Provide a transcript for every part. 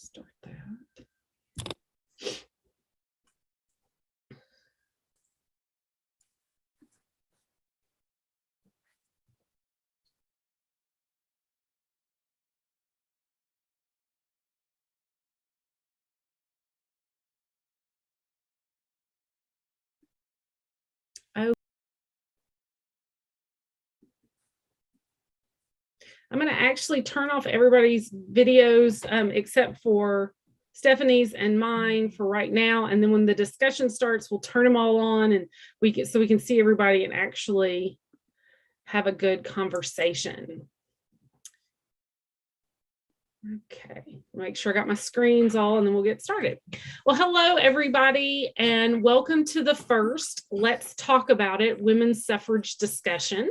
Start that. I'm going to actually turn off everybody's videos except for Stephanie's and mine for right now. And then when the discussion starts, we'll turn them all on and we can see everybody and actually have a good conversation. Okay, make sure I got my screens all and then we'll get started. Well, hello everybody and welcome to the first Let's Talk About It women's suffrage discussion.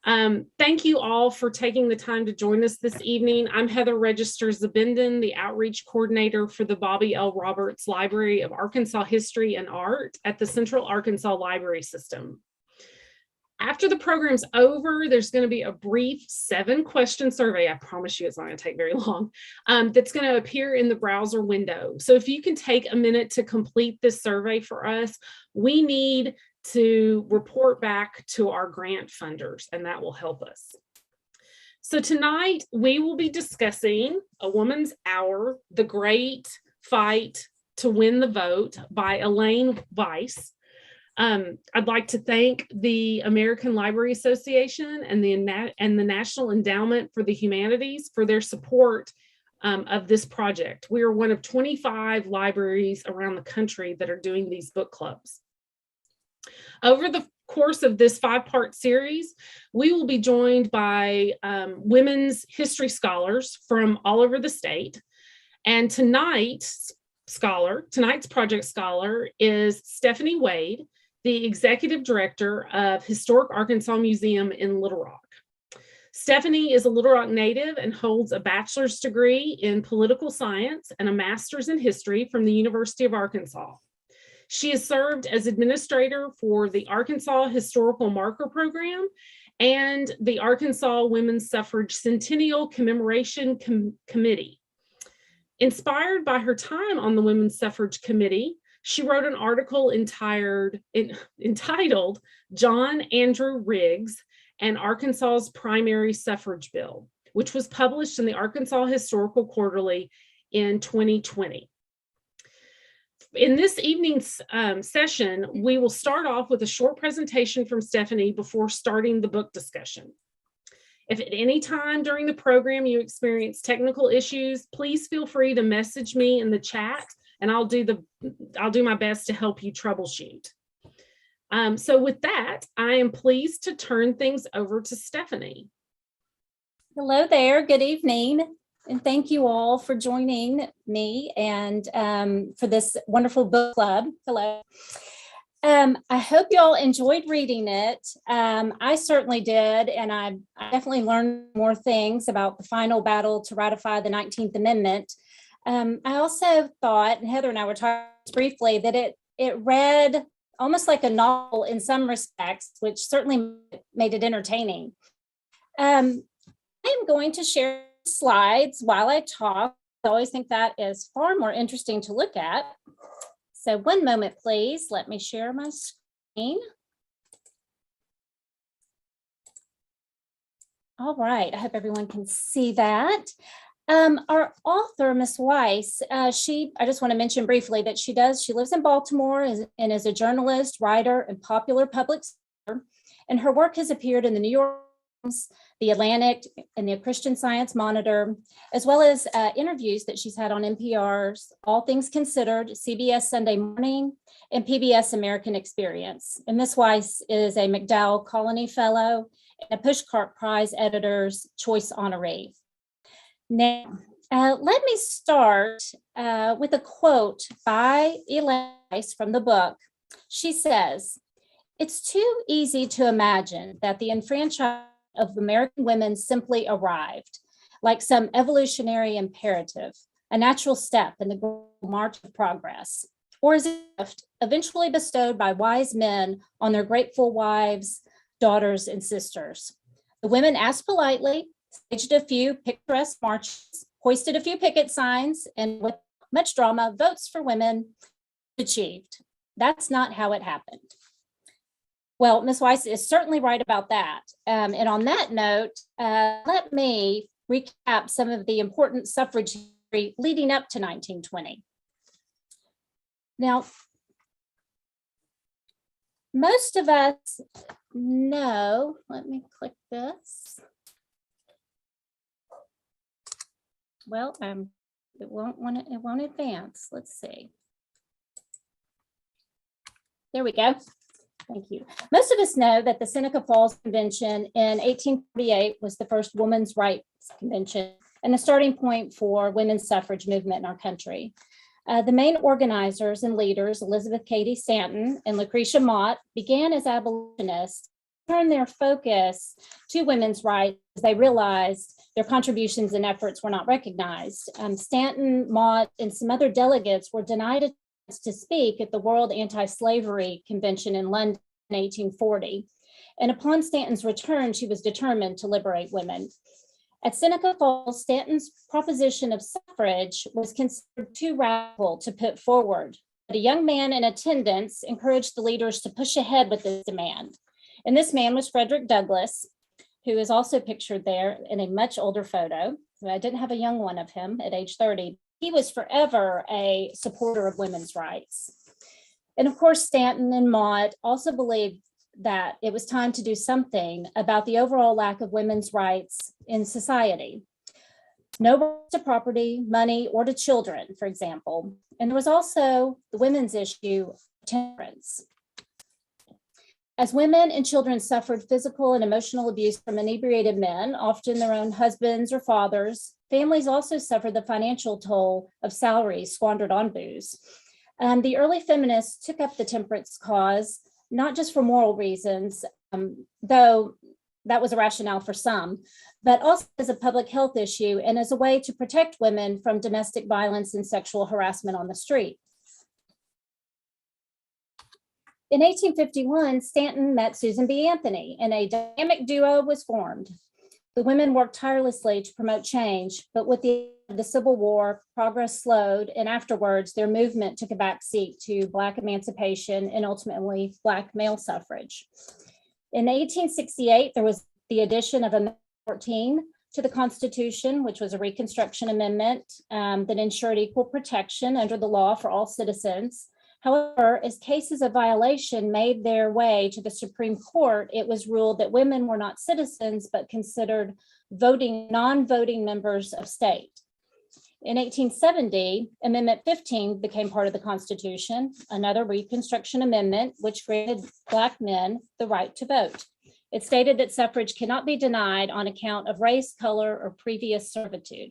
Thank you all for taking the time to join us this evening. I'm Heather Register Zabindin, the outreach coordinator for the Bobby L. Roberts Library of Arkansas History and Art at the Central Arkansas Library System. After the program's over, there's going to be a brief 7-question survey. I promise you it's not going to take very long. That's going to appear in the browser window. So if you can take a minute to complete this survey for us, we need to report back to our grant funders, and that will help us. So tonight we will be discussing A Woman's Hour, The Great Fight to Win the Vote by Elaine Weiss. I'd like to thank the American Library Association and the National Endowment for the Humanities for their support of this project. We are one of 25 libraries around the country that are doing these book clubs. Over the course of this 5-part series, we will be joined by women's history scholars from all over the state. And tonight's project scholar is Stephanie Wade, the Executive Director of Historic Arkansas Museum in Little Rock. Stephanie is a Little Rock native and holds a bachelor's degree in political science and a master's in history from the University of Arkansas. She has served as administrator for the Arkansas Historical Marker Program and the Arkansas Women's Suffrage Centennial Commemoration Committee. Inspired by her time on the Women's Suffrage Committee, she wrote an article entitled John Andrew Riggs and Arkansas's Primary Suffrage Bill, which was published in the Arkansas Historical Quarterly in 2020. In this evening's session, we will start off with a short presentation from Stephanie before starting the book discussion. If at any time during the program you experience technical issues, please feel free to message me in the chat and I'll do my best to help you troubleshoot. So with that, I am pleased to turn things over to Stephanie. Hello there, good evening. And thank you all for joining me and for this wonderful book club. Hello. I hope you all enjoyed reading it. I certainly did, and I definitely learned more things about the final battle to ratify the 19th Amendment. I also thought, and Heather and I were talking briefly, that it read almost like a novel in some respects, which certainly made it entertaining. I'm going to share slides while I talk. I always think that is far more interesting to look at. So one moment, please. Let me share my screen. All right, I hope everyone can see that. Our author, Ms. Weiss, I just want to mention briefly that she lives in Baltimore and is a journalist, writer, and popular public speaker. And her work has appeared in the New York Times, the Atlantic, and the Christian Science Monitor, as well as interviews that she's had on NPR's All Things Considered, CBS Sunday Morning, and PBS American Experience. And Ms. Weiss is a McDowell Colony Fellow and a Pushcart Prize Editor's Choice Honoree. Now, let me start with a quote by Elaine from the book. She says, "It's too easy to imagine that the enfranchisement of American women simply arrived, like some evolutionary imperative, a natural step in the march of progress, or as a gift eventually bestowed by wise men on their grateful wives, daughters, and sisters. The women asked politely, staged a few picturesque marches, hoisted a few picket signs, and with much drama, votes for women achieved. That's not how it happened. Well, Ms. Weiss is certainly right about that. And on that note, let me recap some of the important suffrage history leading up to 1920. Now, most of us know, let me click this. Well, it won't advance. Let's see. There we go. Thank you. Most of us know that the Seneca Falls Convention in 1848 was the first women's rights convention and the starting point for women's suffrage movement in our country. The main organizers and leaders, Elizabeth Cady Stanton and Lucretia Mott, began as abolitionists, turned their focus to women's rights as they realized their contributions and efforts were not recognized. Stanton, Mott, and some other delegates were denied a chance to speak at the World Anti-Slavery Convention in London in 1840. And upon Stanton's return, she was determined to liberate women. At Seneca Falls, Stanton's proposition of suffrage was considered too radical to put forward, but a young man in attendance encouraged the leaders to push ahead with this demand. And this man was Frederick Douglass, who is also pictured there in a much older photo. So I didn't have a young one of him at age 30. He was forever a supporter of women's rights. And of course, Stanton and Mott also believed that it was time to do something about the overall lack of women's rights in society. No rights to property, money, or to children, for example. And there was also the women's issue of temperance. As women and children suffered physical and emotional abuse from inebriated men, often their own husbands or fathers, families also suffered the financial toll of salaries squandered on booze. The early feminists took up the temperance cause, not just for moral reasons, though that was a rationale for some, but also as a public health issue and as a way to protect women from domestic violence and sexual harassment on the street. In 1851, Stanton met Susan B. Anthony, and a dynamic duo was formed. The women worked tirelessly to promote change, but with the Civil War, progress slowed, and afterwards, their movement took a backseat to Black emancipation and ultimately Black male suffrage. In 1868, there was the addition of Amendment 14 to the Constitution, which was a Reconstruction Amendment that ensured equal protection under the law for all citizens. However, as cases of violation made their way to the Supreme Court, it was ruled that women were not citizens, but considered non-voting members of state. In 1870, Amendment 15 became part of the Constitution, another Reconstruction Amendment, which granted Black men the right to vote. It stated that suffrage cannot be denied on account of race, color, or previous servitude.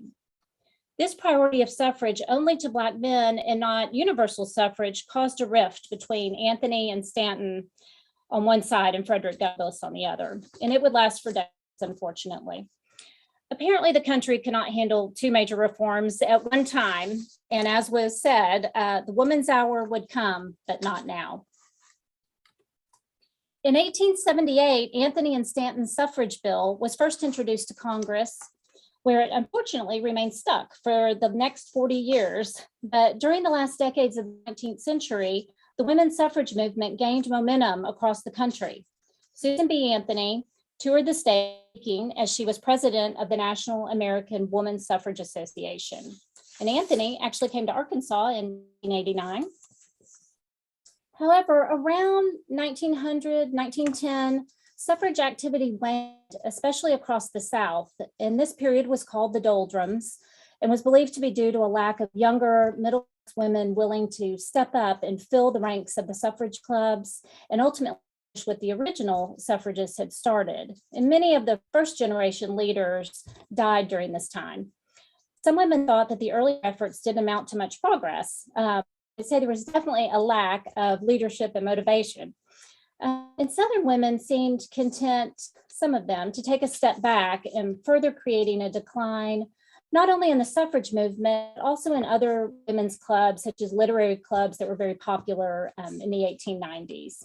This priority of suffrage only to Black men and not universal suffrage caused a rift between Anthony and Stanton on one side and Frederick Douglass on the other, and it would last for decades, unfortunately. Apparently, the country cannot handle two major reforms at one time, and as was said, the woman's hour would come, but not now. In 1878, Anthony and Stanton's suffrage bill was first introduced to Congress, where it unfortunately remained stuck for the next 40 years. But during the last decades of the 19th century, the women's suffrage movement gained momentum across the country. Susan B. Anthony toured the state as she was president of the National American Women's Suffrage Association. And Anthony actually came to Arkansas in 1889. However, around 1900, 1910, suffrage activity waned, especially across the South, and this period was called the doldrums and was believed to be due to a lack of younger middle-class women willing to step up and fill the ranks of the suffrage clubs and ultimately what the original suffragists had started. And many of the first generation leaders died during this time. Some women thought that the early efforts didn't amount to much progress. They say there was definitely a lack of leadership and motivation. And Southern women seemed content, some of them, to take a step back and further creating a decline, not only in the suffrage movement, but also in other women's clubs, such as literary clubs that were very popular in the 1890s.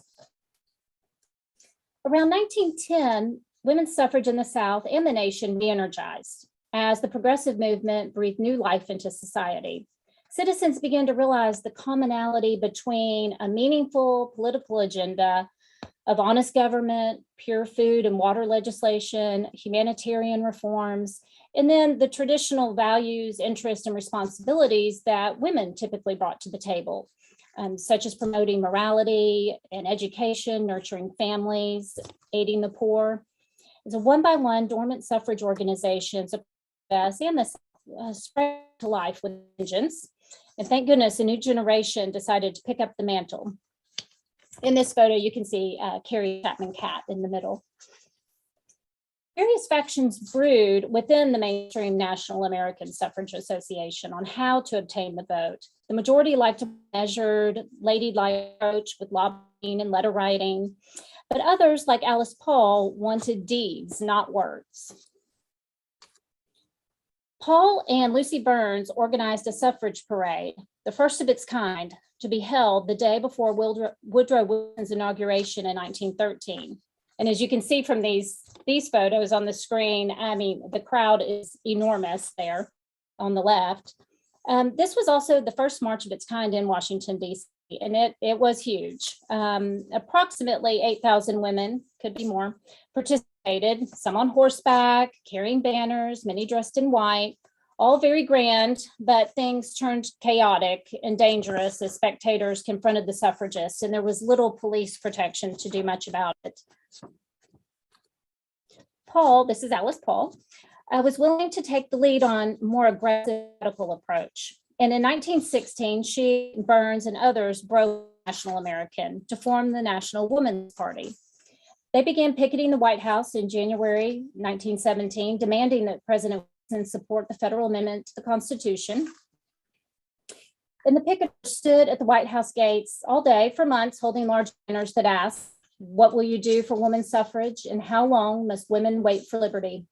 Around 1910, women's suffrage in the South and the nation re-energized. as the progressive movement breathed new life into society. Citizens began to realize the commonality between a meaningful political agenda of honest government, pure food and water legislation, humanitarian reforms, and then the traditional values, interests, and responsibilities that women typically brought to the table, such as promoting morality and education, nurturing families, aiding the poor. So one by one, dormant suffrage organizations and the spread to life with vengeance. And thank goodness a new generation decided to pick up the mantle. In this photo, you can see Carrie Chapman Catt in the middle. Various factions brewed within the mainstream National American Suffrage Association on how to obtain the vote. The majority liked a measured, ladylike approach with lobbying and letter writing, but others, like Alice Paul, wanted deeds, not words. Paul and Lucy Burns organized a suffrage parade, the first of its kind, to be held the day before Woodrow Wilson's inauguration in 1913. And as you can see from these photos on the screen, I mean, the crowd is enormous there on the left. This was also the first march of its kind in Washington, D.C., and it was huge. Approximately 8,000 women, could be more, participated, some on horseback, carrying banners, many dressed in white, all very grand, but things turned chaotic and dangerous as spectators confronted the suffragists, and there was little police protection to do much about it. Paul, this is Alice Paul, was willing to take the lead on a more aggressive political approach. And in 1916, she, Burns, and others broke National American to form the National Women's Party. They began picketing the White House in January 1917, demanding that President Wilson support the federal amendment to the Constitution. And the picketers stood at the White House gates all day for months, holding large banners that asked, "What will you do for women's suffrage, and how long must women wait for liberty?"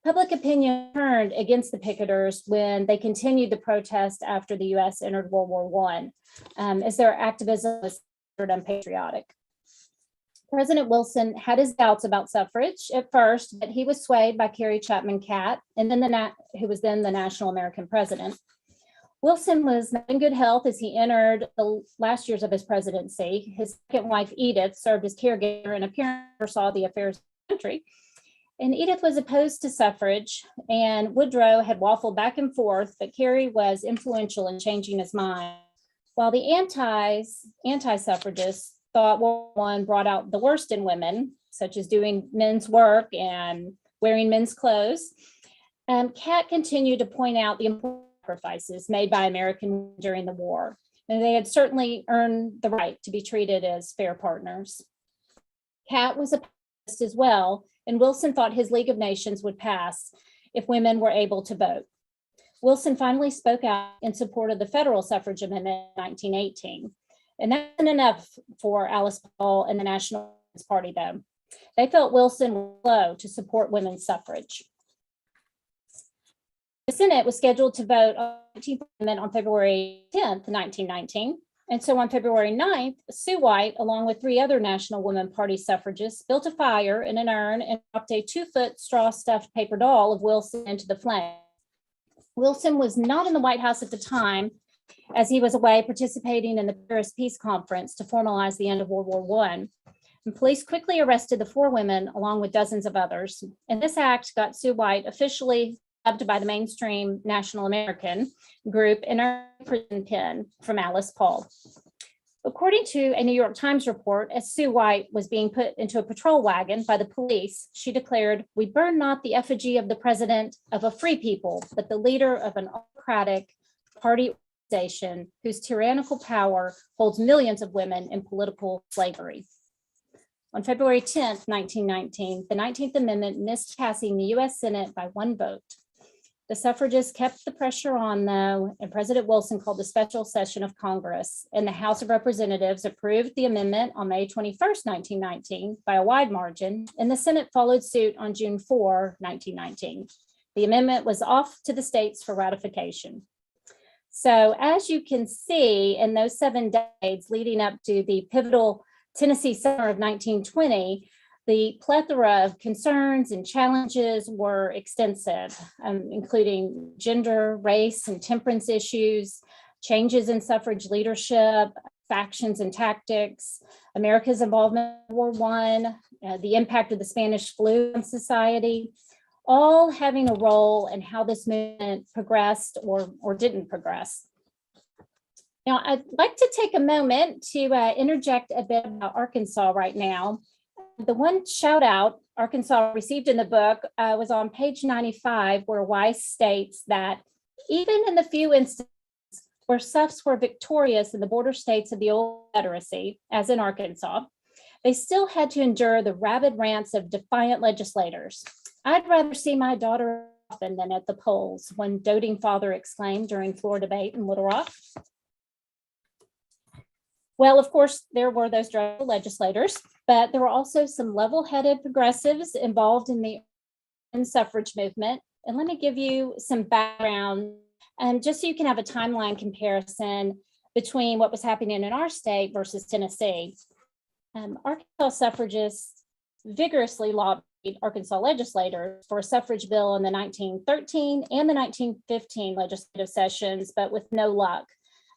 Public opinion turned against the picketers when they continued the protest after the U.S. entered World War I, as their activism was considered unpatriotic. President Wilson had his doubts about suffrage at first, but he was swayed by Carrie Chapman Catt, and then who was then the National American president. Wilson was not in good health as he entered the last years of his presidency. His second wife, Edith, served as caregiver and apparently oversaw the affairs of the country. And Edith was opposed to suffrage, and Woodrow had waffled back and forth, but Carrie was influential in changing his mind. While the anti-suffragists thought World War I brought out the worst in women, such as doing men's work and wearing men's clothes, Catt continued to point out the important sacrifices made by American women during the war, and they had certainly earned the right to be treated as fair partners. Catt was a pacifist as well, and Wilson thought his League of Nations would pass if women were able to vote. Wilson finally spoke out in support of the federal suffrage amendment in 1918. And that wasn't enough for Alice Paul and the National Party, though. They felt Wilson was slow to support women's suffrage. The Senate was scheduled to vote on the 19th Amendment on February 10th, 1919. And so on February 9th, Sue White, along with 3 other National Women Party suffragists, built a fire in an urn and dropped a 2-foot straw-stuffed paper doll of Wilson into the flames. Wilson was not in the White House at the time, as he was away participating in the Paris Peace Conference to formalize the end of World War I. And police quickly arrested the 4 women along with dozens of others. And this act got Sue White officially dubbed by the mainstream National American group in her prison pen from Alice Paul. According to a New York Times report, as Sue White was being put into a patrol wagon by the police, she declared, "We burn not the effigy of the president of a free people, but the leader of an autocratic party organization whose tyrannical power holds millions of women in political slavery." On February 10th, 1919, the 19th Amendment missed passing the U.S. Senate by 1 vote. The suffragists kept the pressure on, though, and President Wilson called a special session of Congress, and the House of Representatives approved the amendment on May 21st, 1919, by a wide margin, and the Senate followed suit on June 4, 1919. The amendment was off to the states for ratification. So as you can see, in those 7 decades leading up to the pivotal Tennessee summer of 1920, The plethora of concerns and challenges were extensive, including gender, race, and temperance issues, changes in suffrage leadership, factions and tactics, America's involvement in World War I, the impact of the Spanish flu on society, all having a role in how this movement progressed or didn't progress. Now, I'd like to take a moment to interject a bit about Arkansas right now. The one shout out Arkansas received in the book was on page 95, where Weiss states that even in the few instances where Suffs were victorious in the border states of the old Confederacy, as in Arkansas, they still had to endure the rabid rants of defiant legislators. I'd rather see my daughter often than at the polls, one doting father exclaimed during floor debate in Little Rock. Well, of course, there were those dreadful legislators, but there were also some level-headed progressives involved in the suffrage movement. And let me give you some background, just so you can have a timeline comparison between what was happening in our state versus Tennessee. Arkansas suffragists vigorously lobbied Arkansas legislators for a suffrage bill in the 1913 and the 1915 legislative sessions, but with no luck.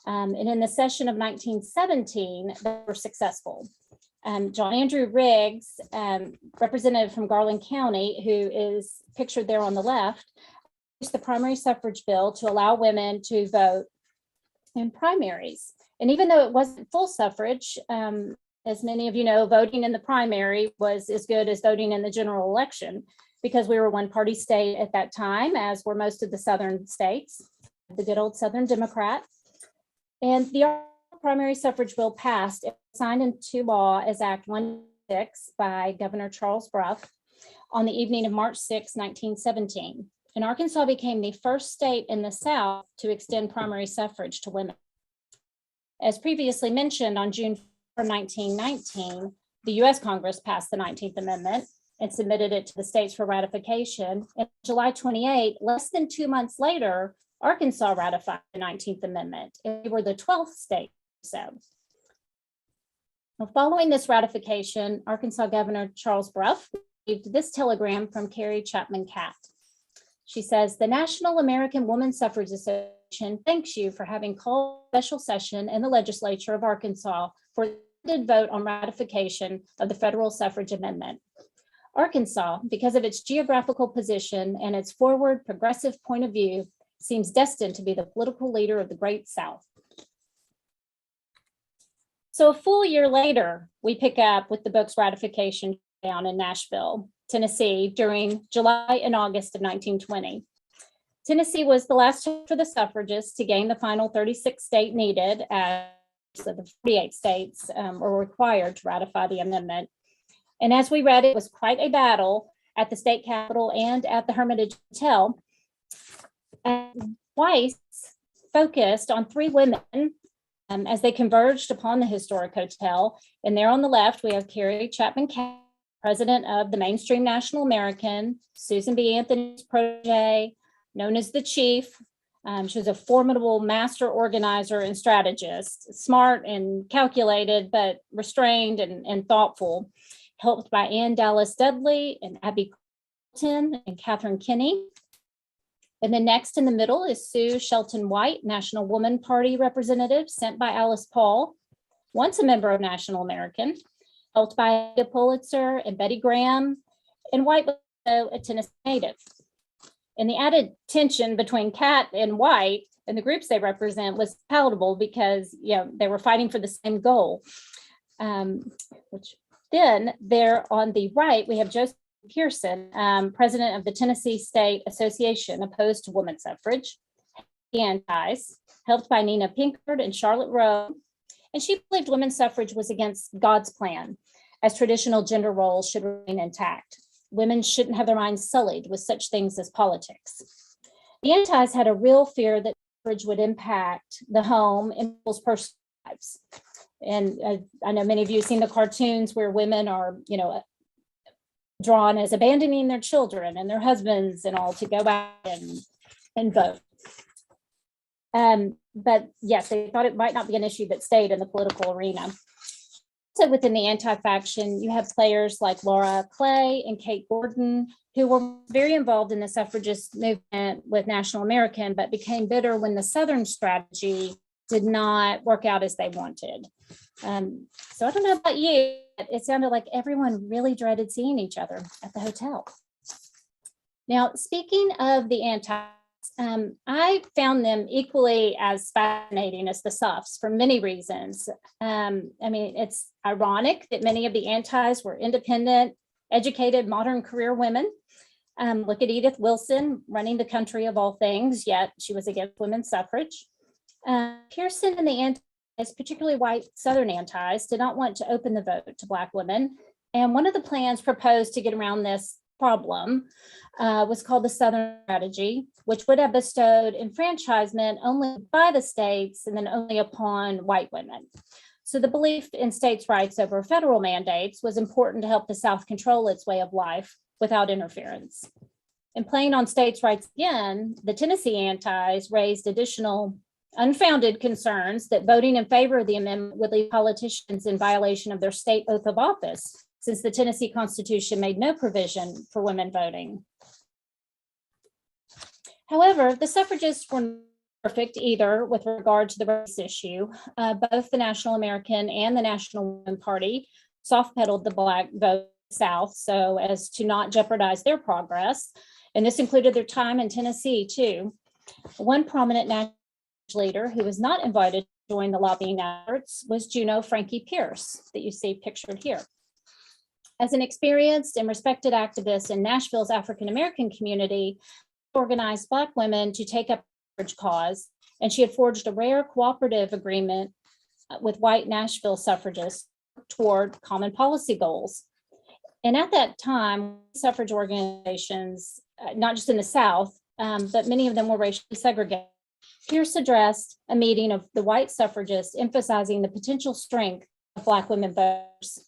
And in the session of 1917, they were successful. John Andrew Riggs, representative from Garland County, who is pictured there on the left, used the primary suffrage bill to allow women to vote in primaries. And even though it wasn't full suffrage, as many of you know, voting in the primary was as good as voting in the general election, because we were one party state at that time, as were most of the southern states, the good old Southern Democrat. And the primary suffrage bill passed and signed into law as Act 106 by Governor Charles Brough on the evening of March 6, 1917. And Arkansas became the first state in the South to extend primary suffrage to women. As previously mentioned, on June 4, 1919, the U.S. Congress passed the 19th Amendment and submitted it to the states for ratification. And July 28, less than 2 months later, Arkansas ratified the 19th Amendment, and we were the 12th state. So, following this ratification, Arkansas Governor Charles Brough received this telegram from Carrie Chapman Catt. She says, "The National American Woman Suffrage Association thanks you for having called a special session in the legislature of Arkansas for the vote on ratification of the federal suffrage amendment. Arkansas, because of its geographical position and its forward progressive point of view, seems destined to be the political leader of the Great South." So a full year later, we pick up with the book's ratification down in Nashville, Tennessee, during July and August of 1920. Tennessee was the last for the suffragists to gain the final 36 state needed, as the 48 states were required to ratify the amendment. And as we read, it was quite a battle at the state capitol and at the Hermitage Hotel. Weiss focused on three women as they converged upon the historic hotel. And there on the left, we have Carrie Chapman Catt, president of the Mainstream National American, Susan B. Anthony's protege, known as the Chief. She was a formidable master organizer and strategist, smart and calculated, but restrained and thoughtful, helped by Ann Dallas Dudley and Abby Colton and Catherine Kinney. And then next in the middle is Sue Shelton White, National Woman Party representative sent by Alice Paul, once a member of National American, helped by Ada Pulitzer and Betty Graham, and White was a Tennessee native. And the added tension between Catt and White and the groups they represent was palatable because they were fighting for the same goal. Which then there on the right, we have Joseph Pearson, president of the Tennessee State Association, opposed to women's suffrage, and ties, helped by Nina Pinkford and Charlotte Rowe. And she believed women's suffrage was against God's plan, as traditional gender roles should remain intact. Women shouldn't have their minds sullied with such things as politics. The antis had a real fear that suffrage would impact the home and people's personal lives. And I know many of you have seen the cartoons where women are, drawn as abandoning their children and their husbands and all to go out and vote. But yes, they thought it might not be an issue that stayed in the political arena. So within the anti-faction, you have players like Laura Clay and Kate Gordon, who were very involved in the suffragist movement with National American, but became bitter when the Southern strategy did not work out as they wanted. So I don't know about you, but it sounded like everyone really dreaded seeing each other at the hotel. Now, speaking of the antis, I found them equally as fascinating as the Suffs for many reasons. I mean, it's ironic that many of the antis were independent, educated, modern career women. Look at Edith Wilson running the country of all things, yet she was against women's suffrage. Pearson and the antis, particularly white Southern antis, did not want to open the vote to Black women. And one of the plans proposed to get around this problem was called the Southern Strategy, which would have bestowed enfranchisement only by the states and then only upon white women. So the belief in states' rights over federal mandates was important to help the South control its way of life without interference. And playing on states' rights again, the Tennessee antis raised additional unfounded concerns that voting in favor of the amendment would leave politicians in violation of their state oath of office, since the Tennessee Constitution made no provision for women voting. However, the suffragists were not perfect either with regard to the race issue. Both the National American and the National Women Party soft-pedaled the Black vote South so as to not jeopardize their progress. And this included their time in Tennessee too. One prominent national leader who was not invited to join the lobbying efforts was Juno Frankie Pierce that you see pictured here. As an experienced and respected activist in Nashville's African-American community, she organized Black women to take up the suffrage cause, and she had forged a rare cooperative agreement with white Nashville suffragists toward common policy goals. And at that time, suffrage organizations, not just in the South, but many of them were racially segregated. Pierce addressed a meeting of the white suffragists, emphasizing the potential strength of Black women voters.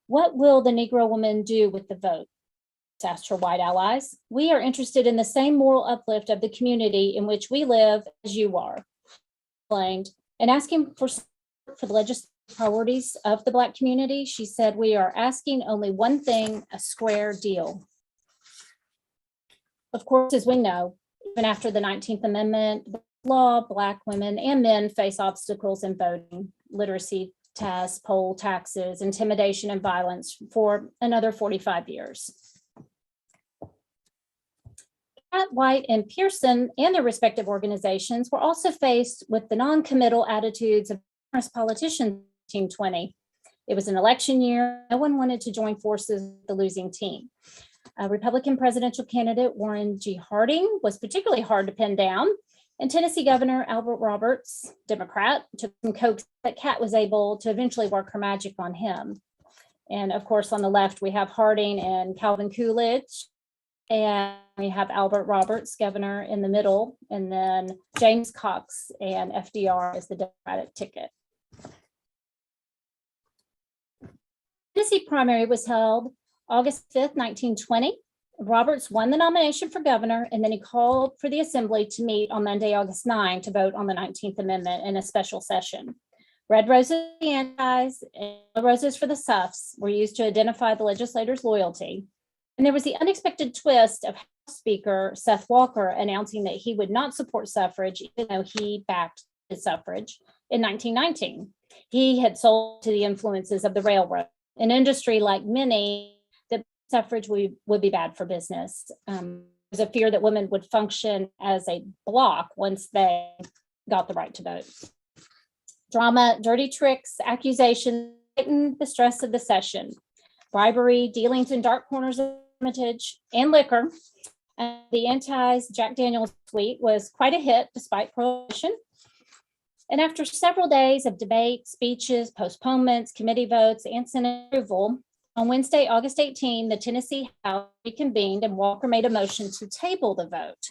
What will the Negro woman do with the vote? Asked her white allies. We are interested in the same moral uplift of the community in which we live as you are. And asking for support for the legislative priorities of the Black community, she said, we are asking only one thing, a square deal. Of course, as we know, even after the 19th Amendment law, Black women and men face obstacles in voting, literacy tests, poll taxes, intimidation, and violence for another 45 years. Pratt, White, and Pearson and their respective organizations were also faced with the non-committal attitudes of numerous politicians in 1920. It was an election year. No one wanted to join forces with the losing team. Republican presidential candidate Warren G. Harding was particularly hard to pin down, and Tennessee Governor Albert Roberts, Democrat, took some coax that Cat was able to eventually work her magic on him. And of course, on the left, we have Harding and Calvin Coolidge, and we have Albert Roberts, governor, in the middle, and then James Cox and FDR as the Democratic ticket. Tennessee primary was held August 5th, 1920. Roberts won the nomination for governor, and then he called for the assembly to meet on Monday, August 9, to vote on the 19th Amendment in a special session. Red roses for the antis and yellow roses for the Suffs were used to identify the legislators' loyalty. And there was the unexpected twist of House Speaker Seth Walker announcing that he would not support suffrage, even though he backed the suffrage in 1919. He had sold to the influences of the railroad, an industry like many that suffrage would be bad for business. There's a fear that women would function as a bloc once they got the right to vote. Drama, dirty tricks, accusations heightened the stress of the session. Bribery, dealings in dark corners of hermitage, and liquor. The anti's Jack Daniel's suite was quite a hit despite prohibition. And after several days of debate, speeches, postponements, committee votes, and Senate approval, on Wednesday, August 18, the Tennessee House reconvened and Walker made a motion to table the vote.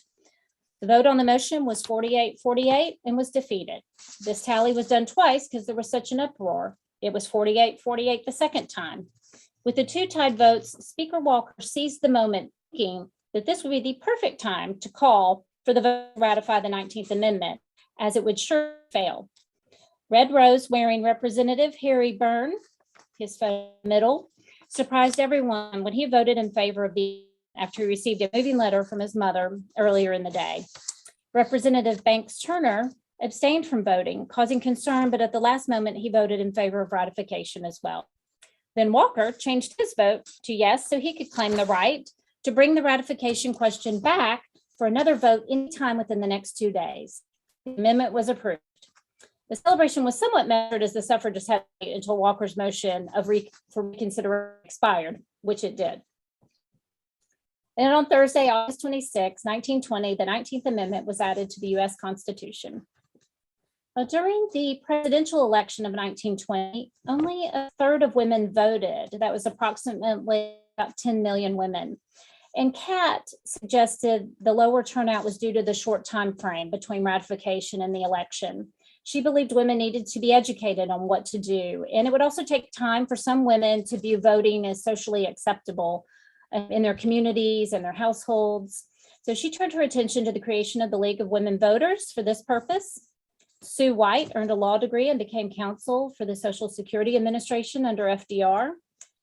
The vote on the motion was 48-48 and was defeated. This tally was done twice because there was such an uproar. It was 48-48 the second time. With the two tied votes, Speaker Walker seized the moment, thinking that this would be the perfect time to call for the vote to ratify the 19th Amendment, as it would sure fail. Red Rose wearing Representative Harry Byrne his middle, surprised everyone when he voted in favor of the after he received a moving letter from his mother earlier in the day. Representative Banks Turner abstained from voting, causing concern, but at the last moment, he voted in favor of ratification as well. Then Walker changed his vote to yes, so he could claim the right to bring the ratification question back for another vote anytime within the next 2 days. The amendment was approved. The celebration was somewhat measured as the suffragists had to wait until Walker's motion for reconsideration expired, which it did. And on Thursday, August 26, 1920, the 19th Amendment was added to the U.S. Constitution. During the presidential election of 1920, only a third of women voted. That was approximately about 10 million women. And Kat suggested the lower turnout was due to the short time frame between ratification and the election. She believed women needed to be educated on what to do. And it would also take time for some women to view voting as socially acceptable in their communities and their households. So she turned her attention to the creation of the League of Women Voters for this purpose. Sue White earned a law degree and became counsel for the Social Security Administration under FDR.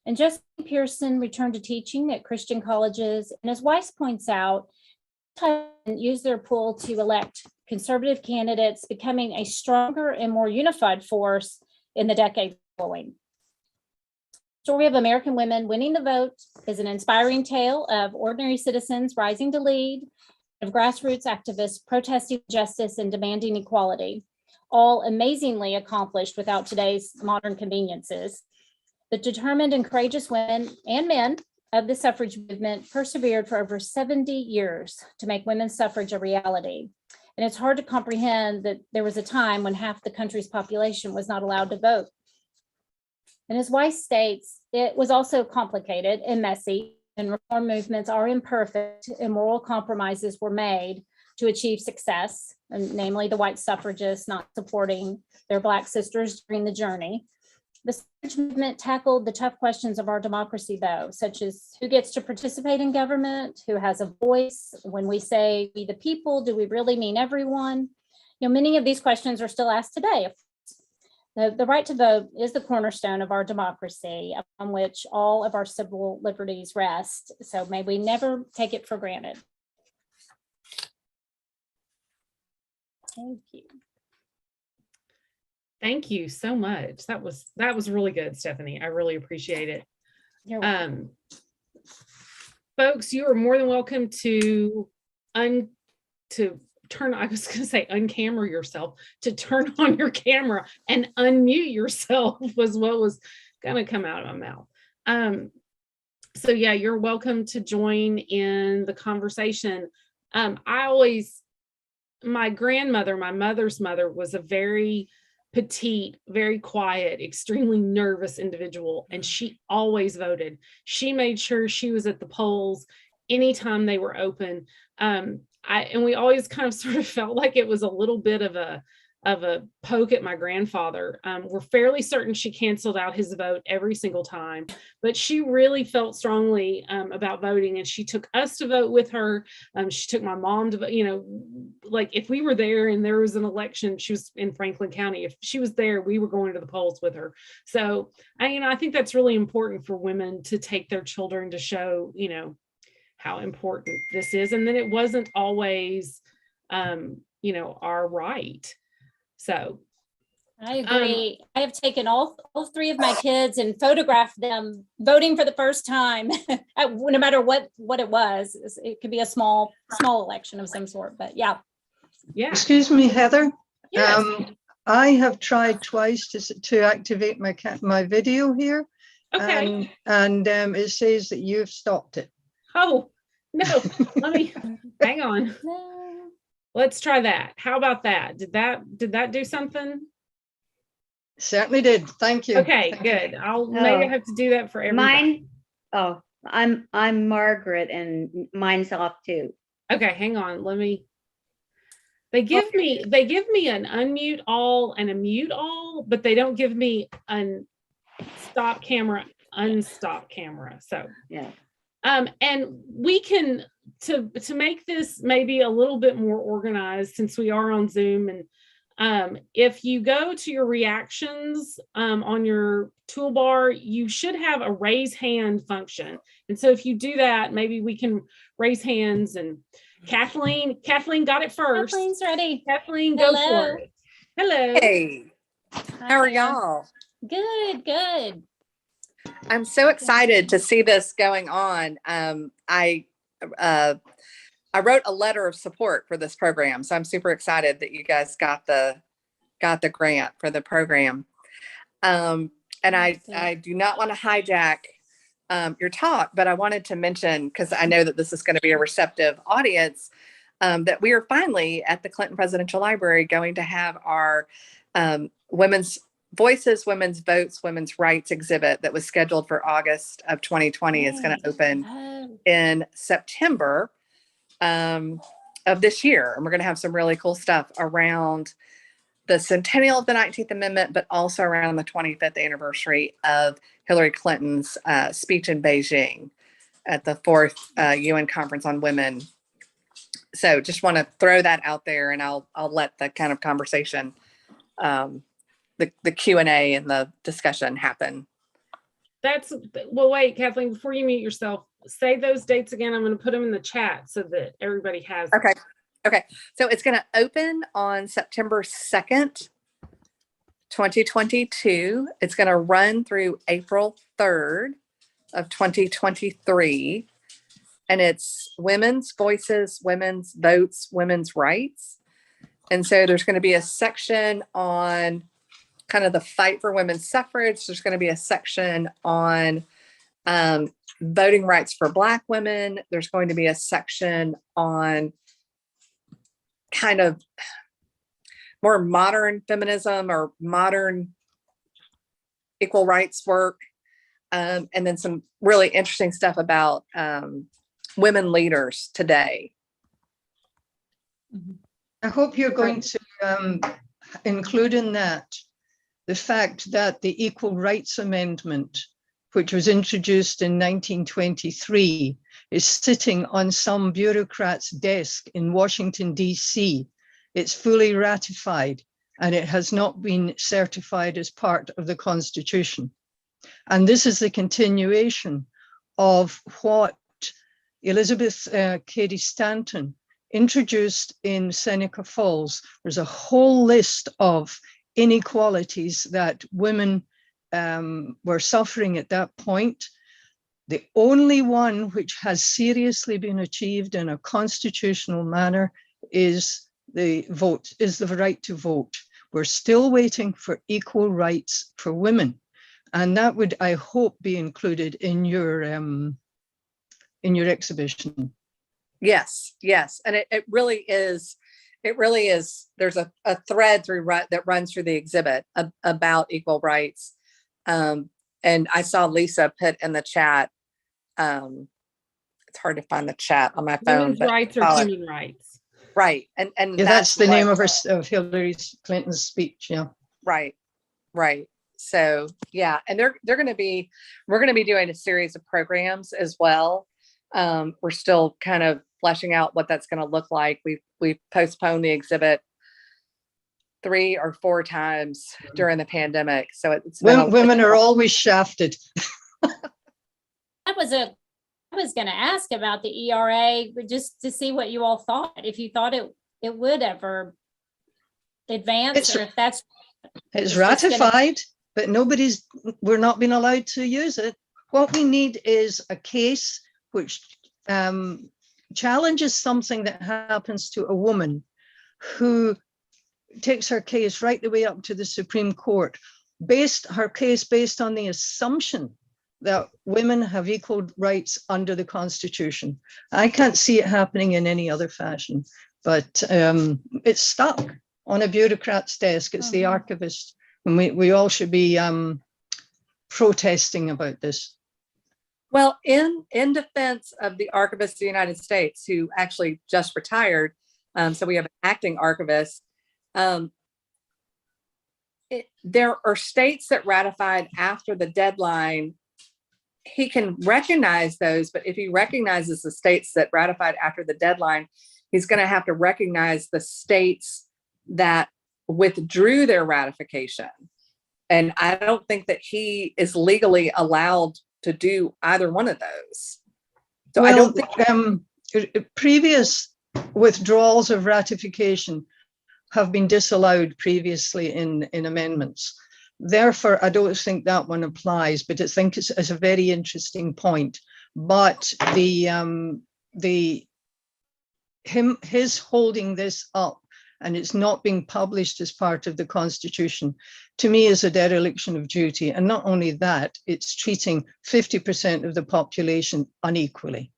And Josephine Pearson returned to teaching at Christian colleges. And as Weiss points out, used their pull to elect conservative candidates, becoming a stronger and more unified force in the decade following. Story of American women winning the vote is an inspiring tale of ordinary citizens rising to lead, of grassroots activists protesting justice and demanding equality, all amazingly accomplished without today's modern conveniences. The determined and courageous women and men of the suffrage movement persevered for over 70 years to make women's suffrage a reality. And it's hard to comprehend that there was a time when half the country's population was not allowed to vote. And as Weiss states, it was also complicated and messy, and reform movements are imperfect, and moral compromises were made to achieve success, and namely the white suffragists not supporting their Black sisters during the journey. The suffrage movement tackled the tough questions of our democracy, though, such as who gets to participate in government, who has a voice. When we say we the people, do we really mean everyone? Many of these questions are still asked today. The right to vote is the cornerstone of our democracy, upon which all of our civil liberties rest. So may we never take it for granted. Thank you. Thank you so much. That was really good, Stephanie. I really appreciate it. You're welcome. Folks, you are more than welcome to turn, I was going to say uncamera yourself, to turn on your camera and unmute yourself was what was going to come out of my mouth. So yeah, you're welcome to join in the conversation. My grandmother, my mother's mother, was a very petite, very quiet, extremely nervous individual, and she always voted. She made sure she was at the polls anytime they were open. And we always kind of sort of felt like it was a little bit of a poke at my grandfather. We're fairly certain she canceled out his vote every single time, but she really felt strongly about voting, and she took us to vote with her. She took my mom to vote, like if we were there and there was an election, she was in Franklin County. If she was there, we were going to the polls with her. So I think that's really important for women to take their children to show, how important this is. And then it wasn't always, our right. So I agree. I have taken all three of my kids and photographed them voting for the first time, no matter what it was. It could be a small election of some sort, but yeah. Yeah. Excuse me, Heather. Yes. I have tried twice to activate my video here. Okay. And it says that you've stopped it. Oh, no, let me hang on. No. Let's try that. How about that? Did that do something? Certainly did. Thank you. Okay, good. Maybe I have to do that for everybody. I'm Margaret, and mine's off too. Okay, hang on. They give me an unmute all and a mute all, but they don't give me an stop camera, unstop camera. So yeah. And we can to make this maybe a little bit more organized, since we are on Zoom, and If you go to your reactions on your toolbar, you should have a raise hand function. And so if you do that, maybe we can raise hands. And Kathleen got it first. Kathleen's ready. Kathleen, go for it. Hello. Hey, how are y'all? Good, good. I'm so excited to see this going on. I wrote a letter of support for this program, so I'm super excited that you guys got the grant for the program. And I do not want to hijack your talk, but I wanted to mention, because I know that this is going to be a receptive audience, that we are finally at the Clinton Presidential Library going to have our Women's Voices, Women's Votes, Women's Rights exhibit that was scheduled for August of 2020. It's going to open in September of this year. And we're going to have some really cool stuff around the centennial of the 19th Amendment, but also around the 25th anniversary of Hillary Clinton's speech in Beijing at the 4th UN Conference on Women. So just want to throw that out there, and I'll let the kind of conversation, the Q&A and the discussion happen. Well, wait, Kathleen, before you mute yourself, say those dates again. I'm going to put them in the chat so that everybody has them. Okay. So it's going to open on September 2nd, 2022. It's going to run through April 3rd of 2023. And it's Women's Voices, Women's Votes, Women's Rights. And so there's going to be a section on kind of the fight for women's suffrage. There's going to be a section on voting rights for Black women. There's going to be a section on kind of more modern feminism or modern equal rights work. And then some really interesting stuff about women leaders today. I hope you're going to include in that the fact that the Equal Rights Amendment, which was introduced in 1923, is sitting on some bureaucrat's desk in Washington, D.C. It's fully ratified, and it has not been certified as part of the Constitution. And this is the continuation of what Elizabeth Cady Stanton introduced in Seneca Falls. There's a whole list of inequalities that women were suffering at that point. The only one which has seriously been achieved in a constitutional manner is the right to vote. We're still waiting for equal rights for women. And that would, I hope, be included in your exhibition. Yes. And it really is. There's a thread that runs through the exhibit about equal rights. And I saw Lisa put in the chat. It's hard to find the chat on my phone. Women's rights or human rights. Right. And yeah, that's the name of Hillary Clinton's speech. Yeah. Right. So yeah, and we're going to be doing a series of programs as well. We're still kind of fleshing out what that's going to look like. We've postponed the exhibit 3 or 4 times during the pandemic. So it's women are always shafted. I was going to ask about the ERA, but just to see what you all thought, if you thought it would ever advance, or if it's ratified, but we're not being allowed to use it. What we need is a case which challenges something that happens to a woman who takes her case right the way up to the Supreme Court, based on the assumption that women have equal rights under the Constitution. I can't see it happening in any other fashion, but it's stuck on a bureaucrat's desk. It's the archivist, and we all should be protesting about this. Well, in defense of the archivist of the United States, who actually just retired, so we have an acting archivist, there are states that ratified after the deadline. He can recognize those, but if he recognizes the states that ratified after the deadline, he's going to have to recognize the states that withdrew their ratification. And I don't think that he is legally allowed to do either one of those. So well, I don't think previous withdrawals of ratification have been disallowed previously in amendments. Therefore, I don't think that one applies, but I think it's a very interesting point. But his holding this up and it's not being published as part of the Constitution, to me is a dereliction of duty. And not only that, it's treating 50% of the population unequally.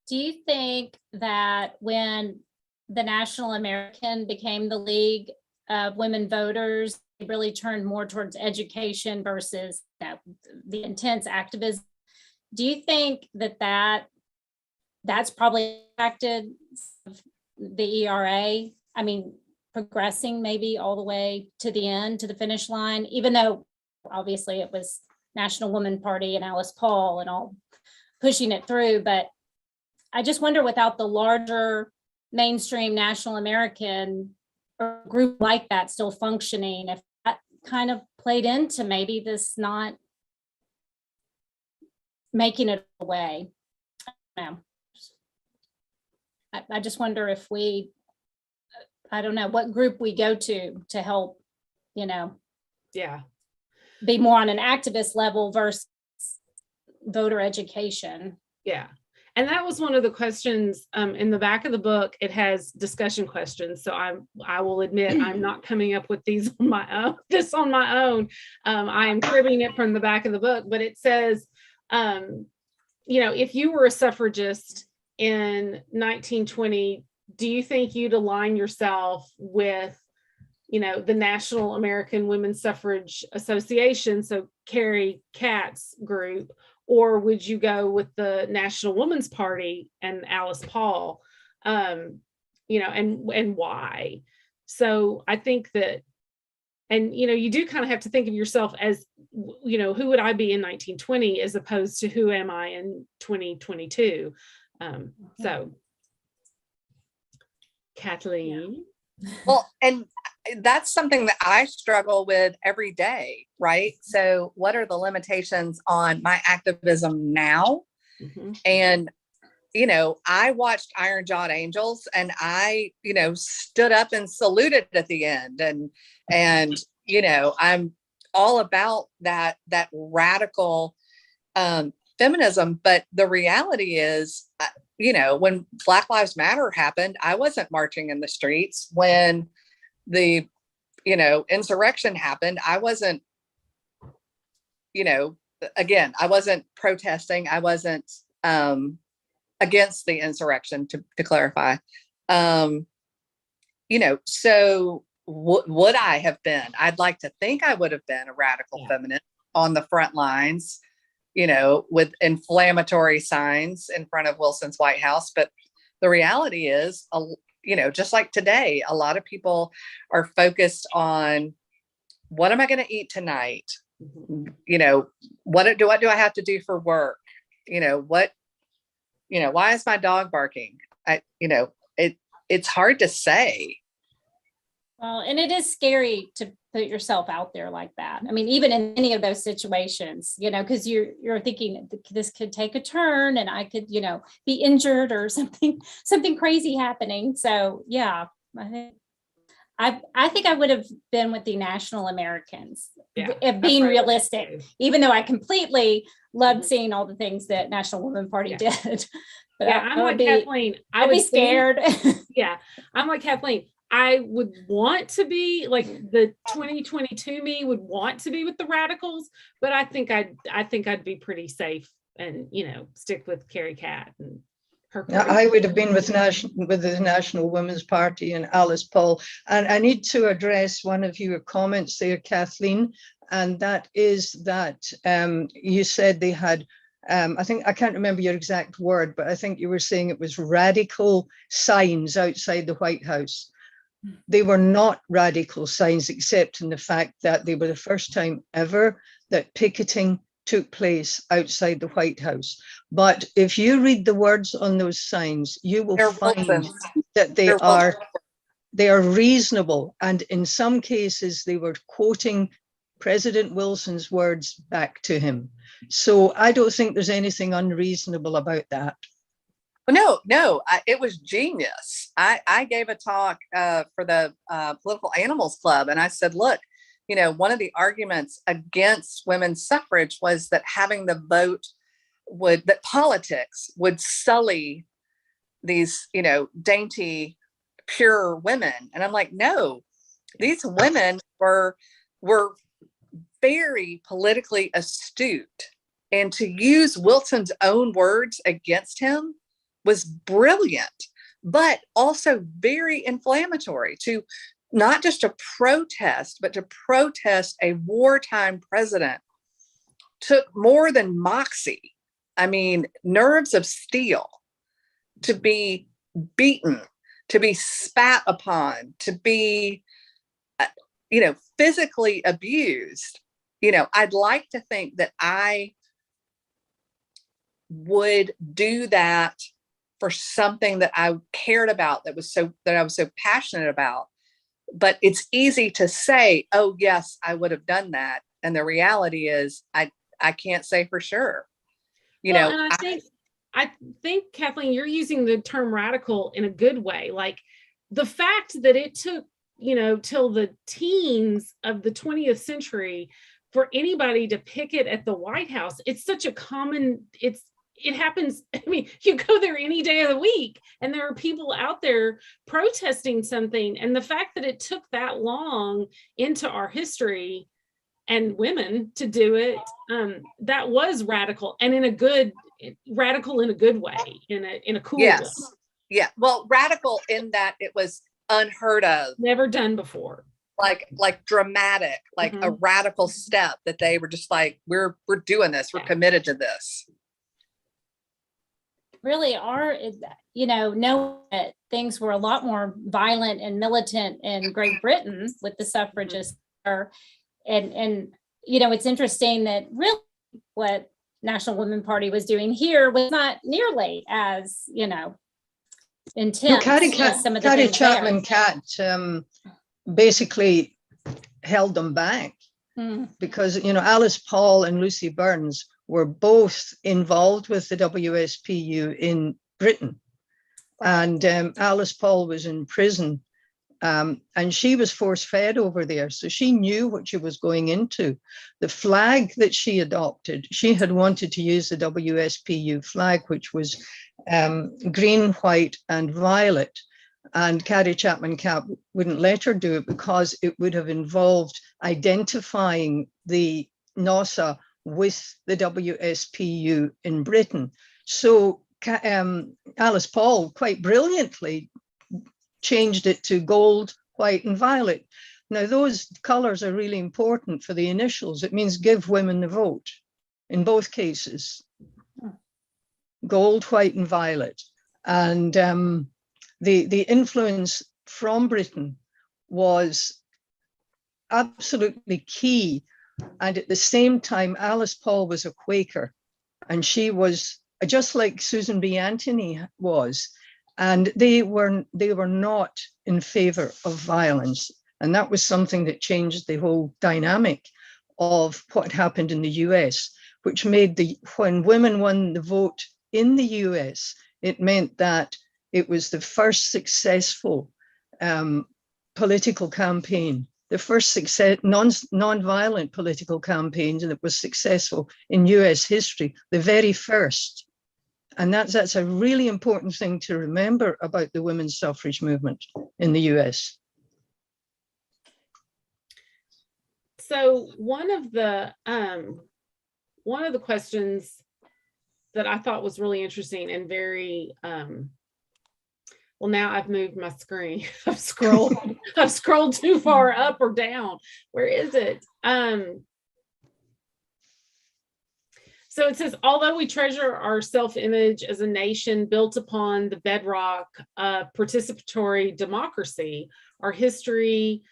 Do you think that when the National American became the League of Women Voters, it really turned more towards education versus the intense activism? Do you think that that's probably affected the ERA? I mean, progressing maybe all the way to the end, to the finish line, even though obviously it was National Woman Party and Alice Paul and all pushing it through. But I just wonder, without the larger mainstream National American or group like that still functioning, if that kind of played into maybe this not making it away. I just wonder if I don't know what group we go to help, Yeah. be more on an activist level versus voter education. Yeah. And that was one of the questions in the back of the book. It has discussion questions. So I will admit I'm not coming up with these on my own, on my own. I am cribbing it from the back of the book, but it says, if you were a suffragist in 1920, do you think you'd align yourself with, the National American Women's Suffrage Association, so Carrie Catt's group, or would you go with the National Women's Party and Alice Paul, and why? So I think that, and, you do kind of have to think of yourself as, who would I be in 1920 as opposed to who am I in 2022? So Kathleen. Well, and that's something that I struggle with every day, right? So what are the limitations on my activism now? Mm-hmm. And, I watched Iron Jawed Angels and I, stood up and saluted at the end. And, I'm all about that radical feminism. But the reality is, when Black Lives Matter happened, I wasn't marching in the streets. When the, insurrection happened, I wasn't, again, I wasn't protesting. I wasn't against the insurrection, to clarify. So would I have been? I'd like to think I would have been a radical feminist on the front lines, with inflammatory signs in front of Wilson's White House. But the reality is, just like today, a lot of people are focused on, what am I going to eat tonight? Mm-hmm. What do I have to do for work? Why is my dog barking? It's hard to say. Well, and it is scary to put yourself out there like that. I mean, even in any of those situations, because you're thinking this could take a turn and I could, be injured or something crazy happening. So yeah, I think I would have been with the National Americans, being realistic, even though I completely loved seeing all the things that National Woman Party did. But I'm like Kathleen. I'd be scared. I'm like Kathleen. I would want to be like the 2022 me would want to be with the radicals, but I think I'd be pretty safe and stick with Carrie Catt and her. I would have been with the National Women's Party and Alice Paul. And I need to address one of your comments there, Kathleen, and that is that you said they had. I can't remember your exact word, but I think you were saying it was radical signs outside the White House. They were not radical signs, except in the fact that they were the first time ever that picketing took place outside the White House. But if you read the words on those signs, you will They're find Wilson's. that they They're are reasonable. And in some cases, they were quoting President Wilson's words back to him. So I don't think there's anything unreasonable about that. No, it was genius. I gave a talk for the Political Animals Club, and I said, look, one of the arguments against women's suffrage was that having the vote that politics would sully these, dainty, pure women. And I'm like, no, these women were very politically astute. And to use Wilson's own words against him was brilliant, but also very inflammatory, to not just to protest, but to protest a wartime president took more than moxie. I mean, nerves of steel, to be beaten, to be spat upon, to be, physically abused. I'd like to think that I would do that for something that I cared about, that I was so passionate about. But it's easy to say, oh yes, I would have done that. And the reality is I can't say for sure. And I think, Kathleen, you're using the term radical in a good way. Like the fact that it took, till the teens of the 20th century for anybody to picket at the White House, it's such a common, it happens. I mean, you go there any day of the week and there are people out there protesting something. And the fact that it took that long into our history and women to do it, that was radical, and radical in a good way, in a cool way. Yeah. Well, radical in that it was unheard of. Never done before. Like dramatic, like a radical step that they were just like, we're doing this. We're committed to this. Really are, know that things were a lot more violent and militant in Great Britain with the suffragists. And it's interesting that really what National Women Party was doing here was not nearly as, intense as some of the things Chapman Catt basically held them back because, Alice Paul and Lucy Burns were both involved with the WSPU in Britain. And Alice Paul was in prison and she was force-fed over there. So she knew what she was going into. The flag that she adopted, she had wanted to use the WSPU flag, which was green, white, and violet. And Carrie Chapman Catt wouldn't let her do it because it would have involved identifying the NOSA with the WSPU in Britain. So Alice Paul quite brilliantly changed it to gold, white, and violet. Now, those colors are really important for the initials. It means give women the vote in both cases. Gold, white, and violet. And the influence from Britain was absolutely key. And at the same time, Alice Paul was a Quaker, and she was just like Susan B. Anthony was, and they were not in favor of violence. And that was something that changed the whole dynamic of what happened in the US, which made when women won the vote in the US, it meant that it was the first successful political campaign, the first non-violent political campaign that was successful in US history, the very first. And that's a really important thing to remember about the women's suffrage movement in the US. So one of the questions that I thought was really interesting and very, well, now I've moved my screen. I've scrolled too far up or down. Where is it? So it says, although we treasure our self-image as a nation built upon the bedrock of participatory democracy, our history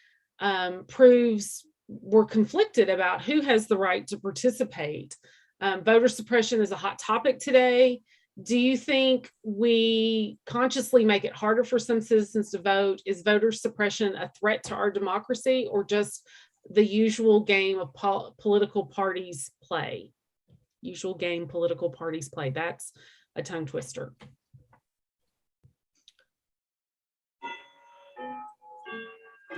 proves we're conflicted about who has the right to participate. Voter suppression is a hot topic today. Do you think we consciously make it harder for some citizens to vote? Is voter suppression a threat to our democracy, or just the usual game of political parties play? Usual game political parties play. That's a tongue twister.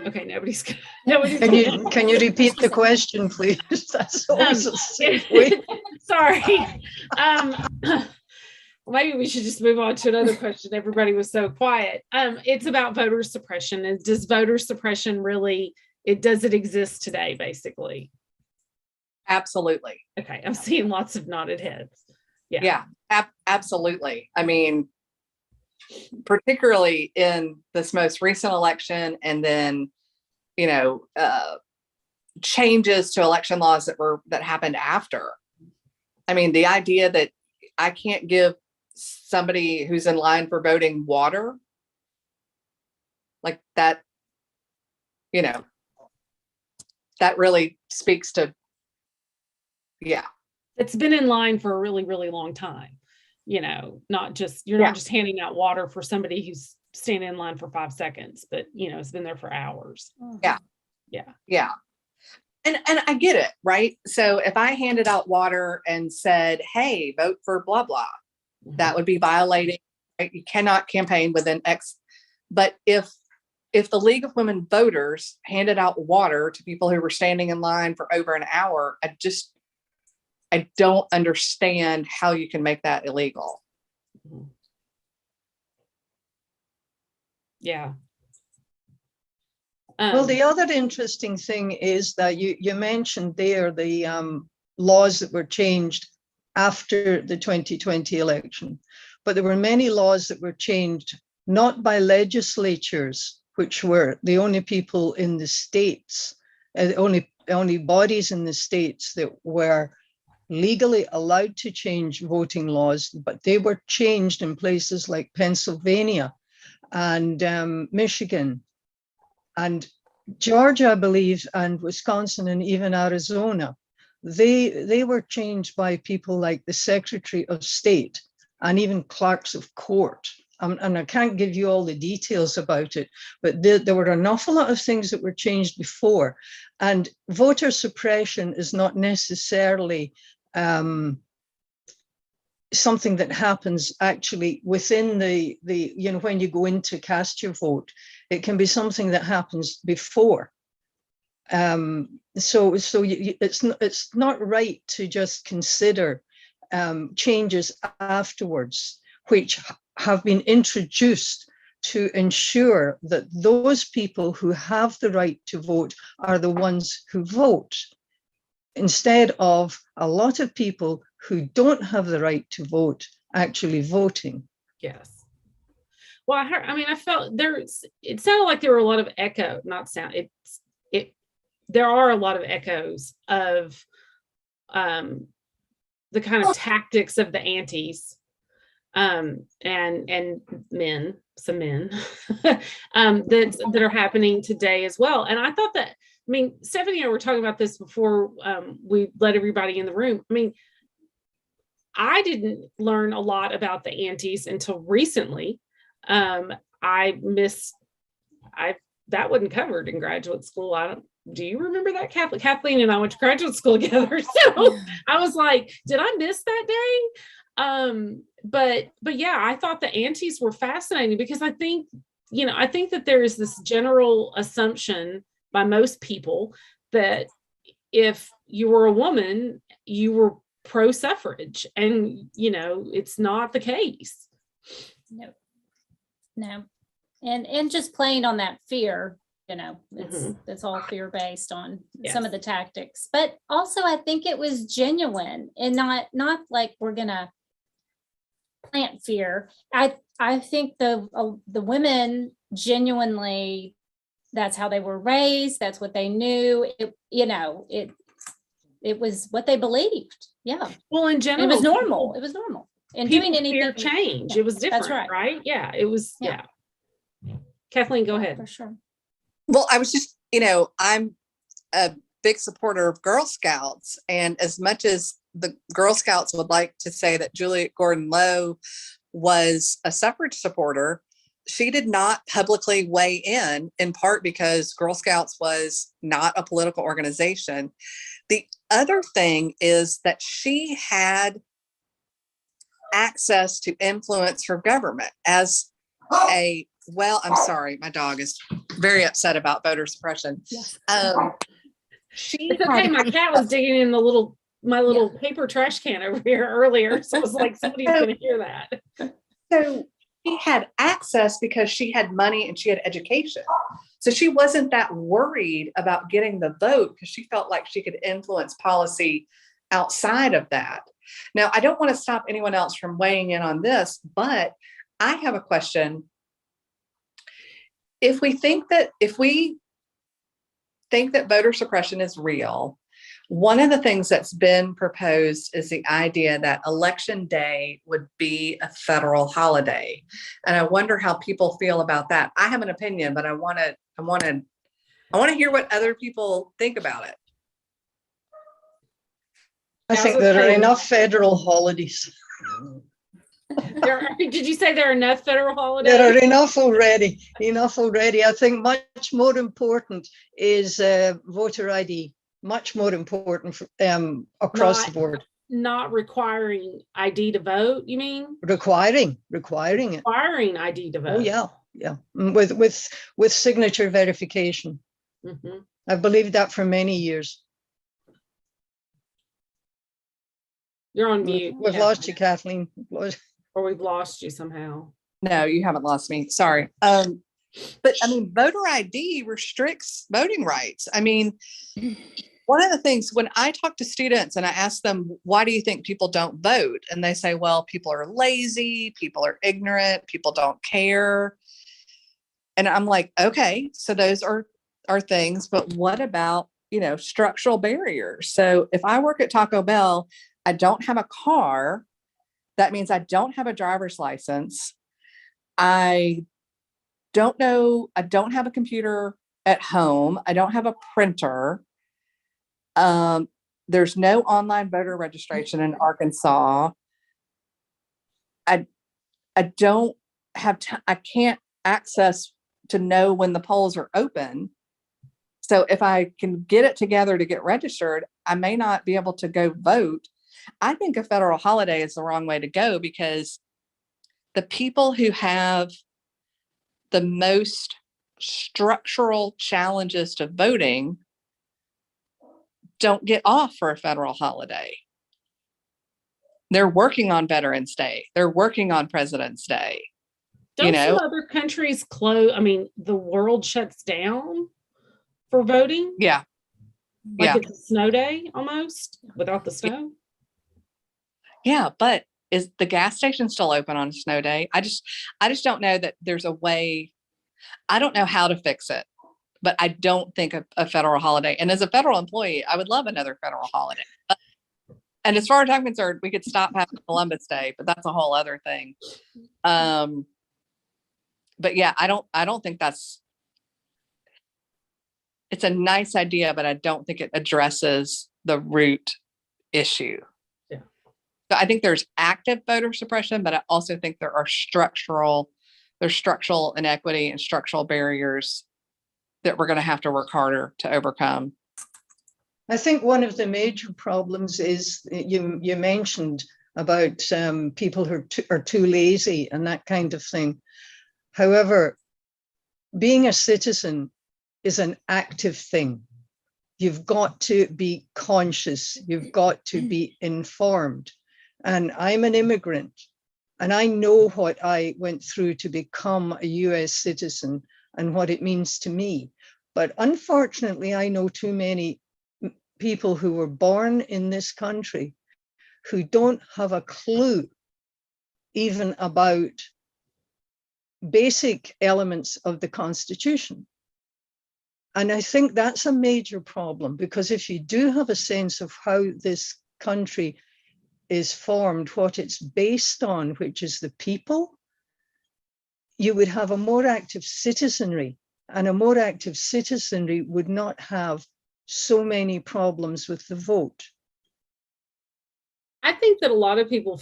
Okay, nobody's Can you repeat the question, please? That's always a safe way. Sorry. Maybe we should just move on to another question. Everybody was so quiet. It's about voter suppression. And does voter suppression really, does it exist today, basically? Absolutely. Okay, I'm seeing lots of nodded heads. Yeah. Absolutely. I mean, particularly in this most recent election, and then, changes to election laws that happened after. I mean, the idea that I can't give somebody who's in line for voting water, like that, that really speaks to, It's been in line for a really, really long time. Not just, you're not just handing out water for somebody who's standing in line for 5 seconds, but it's been there for hours. Yeah. And I get it, right? So if I handed out water and said, hey, vote for blah, blah, that would be violating, right? You cannot campaign within X. But if the League of Women Voters handed out water to people who were standing in line for over an hour, I don't understand how you can make that illegal. Yeah. Well, the other interesting thing is that you mentioned there the laws that were changed after the 2020 election, but there were many laws that were changed not by legislatures, which were the only people in the states, only bodies in the states that were legally allowed to change voting laws, but they were changed in places like Pennsylvania and Michigan and Georgia, I believe, and Wisconsin and even Arizona. They were changed by people like the Secretary of State and even clerks of court. And I can't give you all the details about it, but there were an awful lot of things that were changed before. And voter suppression is not necessarily something that happens actually within the when you go in to cast your vote. It can be something that happens before. So it's not right to just consider changes afterwards, which have been introduced to ensure that those people who have the right to vote are the ones who vote, instead of a lot of people who don't have the right to vote actually voting. Yes. Well, I felt it sounded like there were a lot of there are a lot of echoes of the kind of tactics of the antis and some men that are happening today as well. And I thought that, Stephanie and I were talking about this before we let everybody in the room. I didn't learn a lot about the antis until recently. That wasn't covered in graduate school. Do you remember that, Kathleen and I went to graduate school together. So I was like, did I miss that day? But yeah, I thought the antis were fascinating because I think that there is this general assumption by most people that if you were a woman, you were pro-suffrage, and it's not the case. No. And just playing on that fear, it's all fear-based on some of the tactics. But also I think it was genuine and not like we're gonna plant fear. I think the women genuinely, that's how they were raised, that's what they knew. It was what they believed. Yeah. Well, in general, it was normal. And doing anything change. It was different, that's right? Yeah, it was. Yeah. Kathleen, go ahead. For sure. Well, I was just, I'm big supporter of Girl Scouts. And as much as the Girl Scouts would like to say that Juliet Gordon Low was a suffrage supporter, she did not publicly weigh in part because Girl Scouts was not a political organization. The other thing is that she had access to influence her government as I'm sorry, my dog is very upset about voter suppression. Yes. She It's okay. My cat was digging in my little paper trash can over here earlier. So it was like somebody's going to hear that. So she had access because she had money and she had education. So she wasn't that worried about getting the vote because she felt like she could influence policy outside of that. Now, I don't want to stop anyone else from weighing in on this, but I have a question. If we think that voter suppression is real, one of the things that's been proposed is the idea that Election Day would be a federal holiday. And I wonder how people feel about that. I have an opinion, but I want to hear what other people think about it. I think there are enough federal holidays. Did you say there are enough federal holidays? There are enough already. I think much more important is voter ID. Much more important across the board. Not requiring ID to vote, you mean? Requiring it. Requiring ID to vote. Oh yeah. With signature verification. Mm-hmm. I've believed that for many years. You're on mute. We've lost you, Kathleen. Or we've lost you somehow. No, you haven't lost me. Sorry. But I mean, voter ID restricts voting rights. I mean, one of the things when I talk to students and I ask them, why do you think people don't vote? And they say, well, people are lazy, people are ignorant, people don't care. And I'm like, okay, so those are things, but what about, structural barriers? So if I work at Taco Bell, I don't have a car. That means I don't have a driver's license. I don't have a computer at home. I don't have a printer. There's no online voter registration in Arkansas. I don't have I can't access to know when the polls are open. So if I can get it together to get registered, I may not be able to go vote. I think a federal holiday is the wrong way to go because the people who have the most structural challenges to voting don't get off for a federal holiday. They're working on Veterans Day. They're working on President's Day. Don't some other countries close? I mean, the world shuts down for voting. Yeah. It's a snow day almost without the snow. Yeah, but is the gas station still open on a snow day? I just don't know that there's a way. I don't know how to fix it, but I don't think a federal holiday. And as a federal employee, I would love another federal holiday. And as far as I'm concerned, we could stop having Columbus Day, but that's a whole other thing. But yeah, I don't think it's a nice idea, but I don't think it addresses the root issue. Yeah. So I think there's active voter suppression, but I also think there's structural inequity and structural barriers that we're going to have to work harder to overcome. I think one of the major problems is you mentioned about people who are too lazy and that kind of thing. However, being a citizen is an active thing. You've got to be conscious. You've got to be informed. And I'm an immigrant, and I know what I went through to become a US citizen and what it means to me. But unfortunately, I know too many people who were born in this country who don't have a clue even about basic elements of the Constitution. And I think that's a major problem, because if you do have a sense of how this country is formed, what it's based on, which is the people, you would have a more active citizenry, and a more active citizenry would not have so many problems with the vote? I think that a lot of people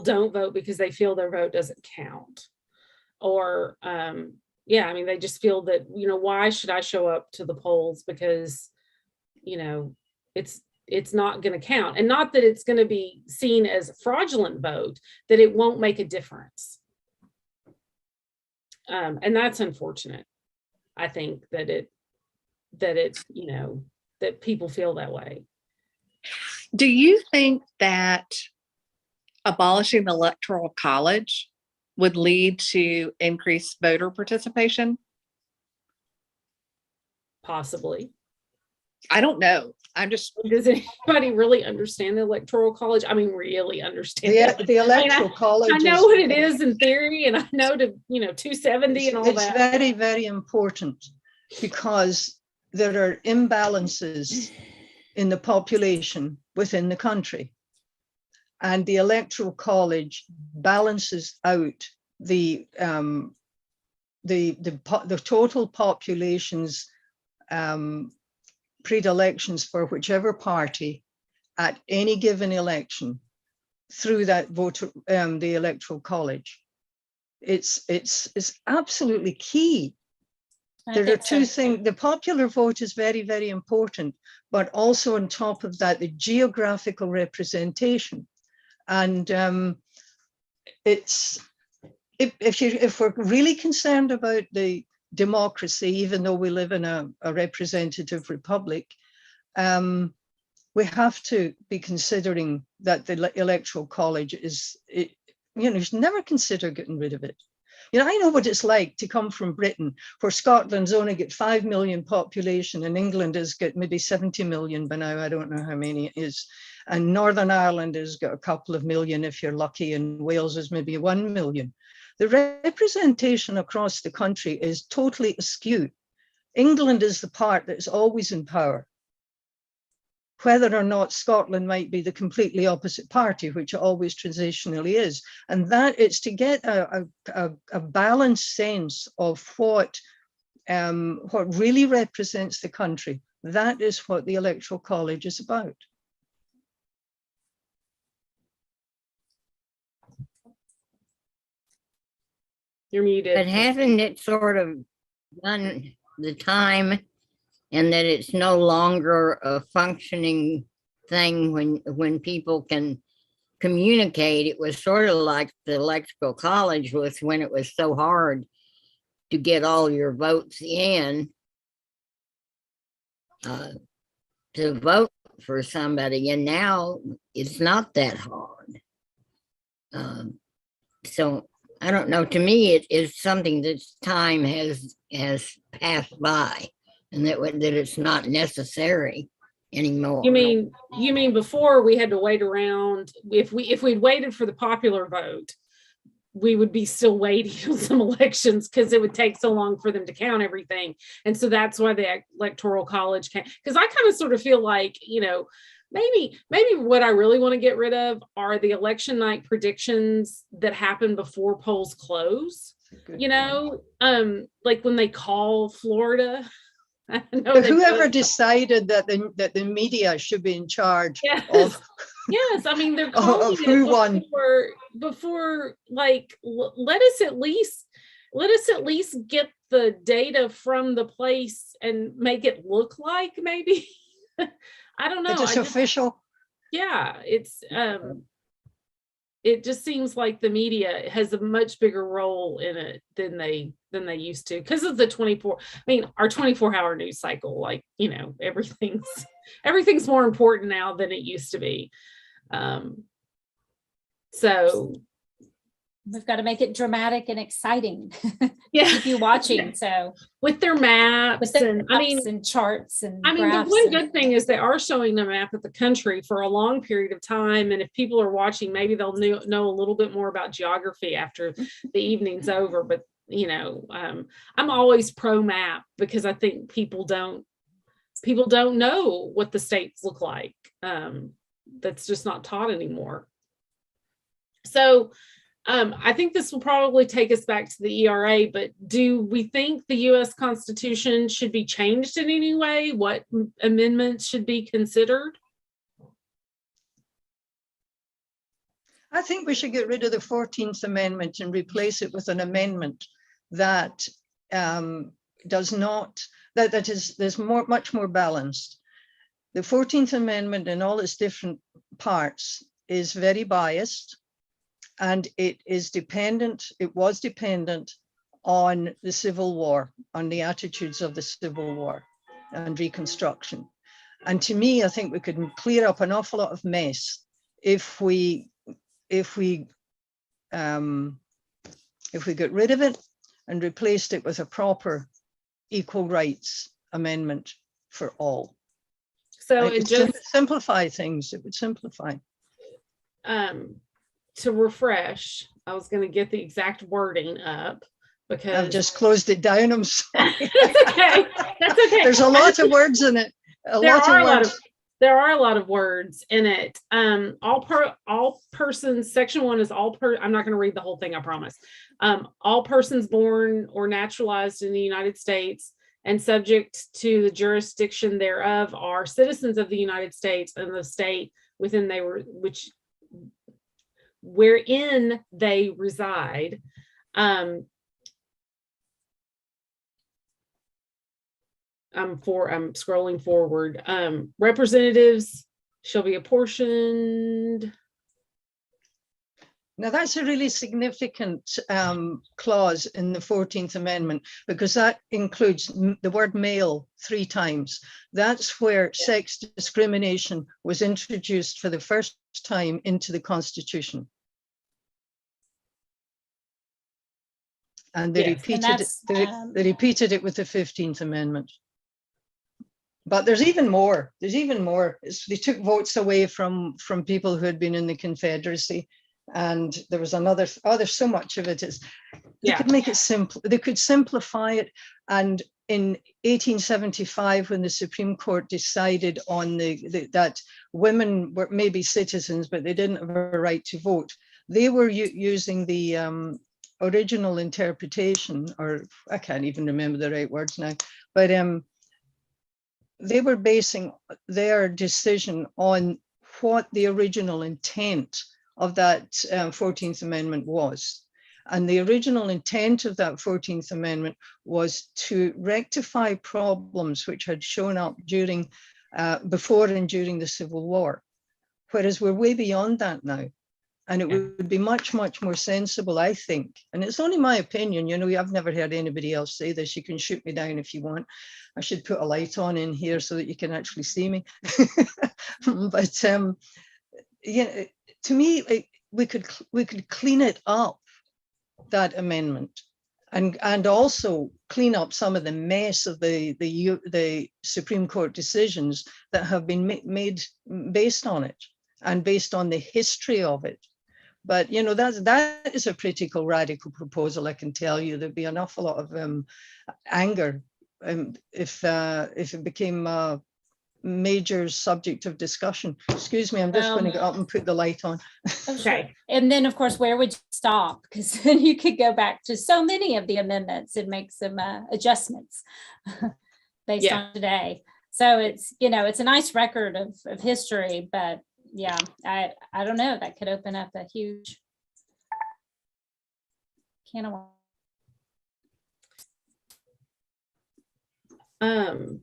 don't vote because they feel their vote doesn't count. Or, yeah, I mean, they just feel that, why should I show up to the polls? Because, it's not going to count. And not that it's going to be seen as a fraudulent vote, that it won't make a difference. And that's unfortunate. I think that that people feel that way. Do you think that abolishing the Electoral College would lead to increased voter participation? Possibly. I don't know. Does anybody really understand the Electoral College? I mean, really understand it? The Electoral College. I know what it is in theory, and I know 270 and all that. It's very, very important because there are imbalances in the population within the country. And the Electoral College balances out the total population's predilections for whichever party at any given election through that the Electoral College. It's absolutely key. There are two things. The popular vote is very, very important, but also on top of that, the geographical representation. And if we're really concerned about the democracy, even though we live in a representative republic, we have to be considering that the Electoral College you should never consider getting rid of it. I know what it's like to come from Britain, where Scotland's only got 5 million population and England has got maybe 70 million by now. I don't know how many it is. And Northern Ireland has got a couple of million if you're lucky, and Wales is maybe 1 million. The representation across the country is totally askew. England is the part that's always in power, whether or not Scotland might be the completely opposite party, which it always traditionally is. And that it's to get a balanced sense of what really represents the country. That is what the Electoral College is about. You're muted. But hasn't it sort of done the time, and that it's no longer a functioning thing when people can communicate? It was sort of like the Electoral College was when it was so hard to get all your votes in to vote for somebody, and now it's not that hard. So I don't know. To me, it is something that time has passed by, and that it's not necessary anymore. You mean before we had to wait around? If we'd waited for the popular vote, we would be still waiting on some elections because it would take so long for them to count everything. And so that's why the Electoral College came. Because I kind of sort of feel like, maybe what I really want to get rid of are the election night predictions that happen before polls close. Like when they call Florida. Whoever decided that the media should be in charge of. Yes, I mean they're calling of who won before. Like, let us at least get the data from the place and make it look like maybe. I don't know. It's official. Yeah, it's it just seems like the media has a much bigger role in it than they used to because of the 24. I mean, our 24-hour news cycle. Like, everything's more important now than it used to be. So we've got to make it dramatic and exciting. Yeah, keep you watching. So with their maps and charts and the one good thing is they are showing the map of the country for a long period of time, and if people are watching, maybe they'll know a little bit more about geography after the evening's over. But I'm always pro map because I think people don't know what the states look like. That's just not taught anymore. So I think this will probably take us back to the ERA, but do we think the U.S. Constitution should be changed in any way? What amendments should be considered? I think we should get rid of the 14th Amendment and replace it with an amendment that does not, that is much more balanced. The 14th Amendment in all its different parts is very biased, and it was dependent on the Civil War, on the attitudes of the Civil War and Reconstruction. And to me, I think we could clear up an awful lot of mess if we got rid of it and replaced it with a proper equal rights amendment for all. So it just simplify things. It would simplify. To refresh, I was going to get the exact wording up because I've just closed it down. I'm sorry. That's okay. That's okay. There's a lot of words in it. There are a lot of words in it. All persons, section 1 is I'm not going to read the whole thing, I promise. All persons born or naturalized in the United States and subject to the jurisdiction thereof are citizens of the United States and the state within wherein they reside. I'm scrolling forward. Representatives shall be apportioned. Now that's a really significant clause in the 14th Amendment, because that includes the word male 3 times. That's where sex discrimination was introduced for the first time into the Constitution. And they repeated it with the 15th Amendment. But there's even more. They took votes away from people who had been in the Confederacy. And there was there's so much of it. They could make it simple. They could simplify it. And in 1875, when the Supreme Court decided on that women were maybe citizens, but they didn't have a right to vote, they were using the original interpretation, or I can't even remember the right words now, but they were basing their decision on what the original intent of that 14th Amendment was. And the original intent of that 14th Amendment was to rectify problems which had shown up before and during the Civil War. Whereas we're way beyond that now. And it would be much, much more sensible, I think. And it's only my opinion, I've never heard anybody else say this. You can shoot me down if you want. I should put a light on in here so that you can actually see me. But to me, we could clean it up, that amendment, and also clean up some of the mess of the Supreme Court decisions that have been made based on it and based on the history of it. But that is a pretty radical proposal. I can tell you there'd be an awful lot of anger if it became a major subject of discussion. Excuse me, I'm just going to get up and put the light on. Okay. And then, of course, where would you stop? Because then you could go back to so many of the amendments and make some adjustments based on today. So it's a nice record of history, but yeah, I don't know, that could open up a huge can of worms.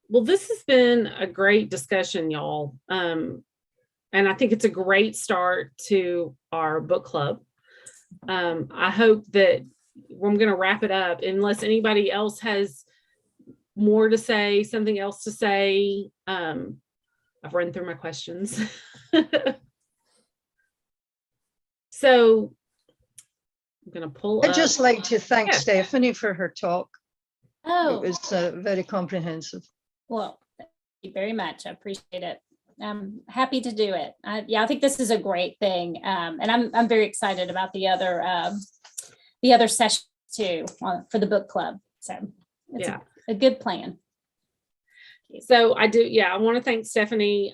Well, this has been a great discussion, y'all. And I think it's a great start to our book club. I hope that I'm going to wrap it up unless anybody else has more to say, something else to say. I've run through my questions. So I'm going to pull I'd just like to thank Stephanie for her talk. Oh, it was very comprehensive. Well, thank you very much. I appreciate it. I'm happy to do it. I think this is a great thing. And I'm very excited about the other sessions too for the book club. So it's a good plan. So I do, yeah, I want to thank Stephanie.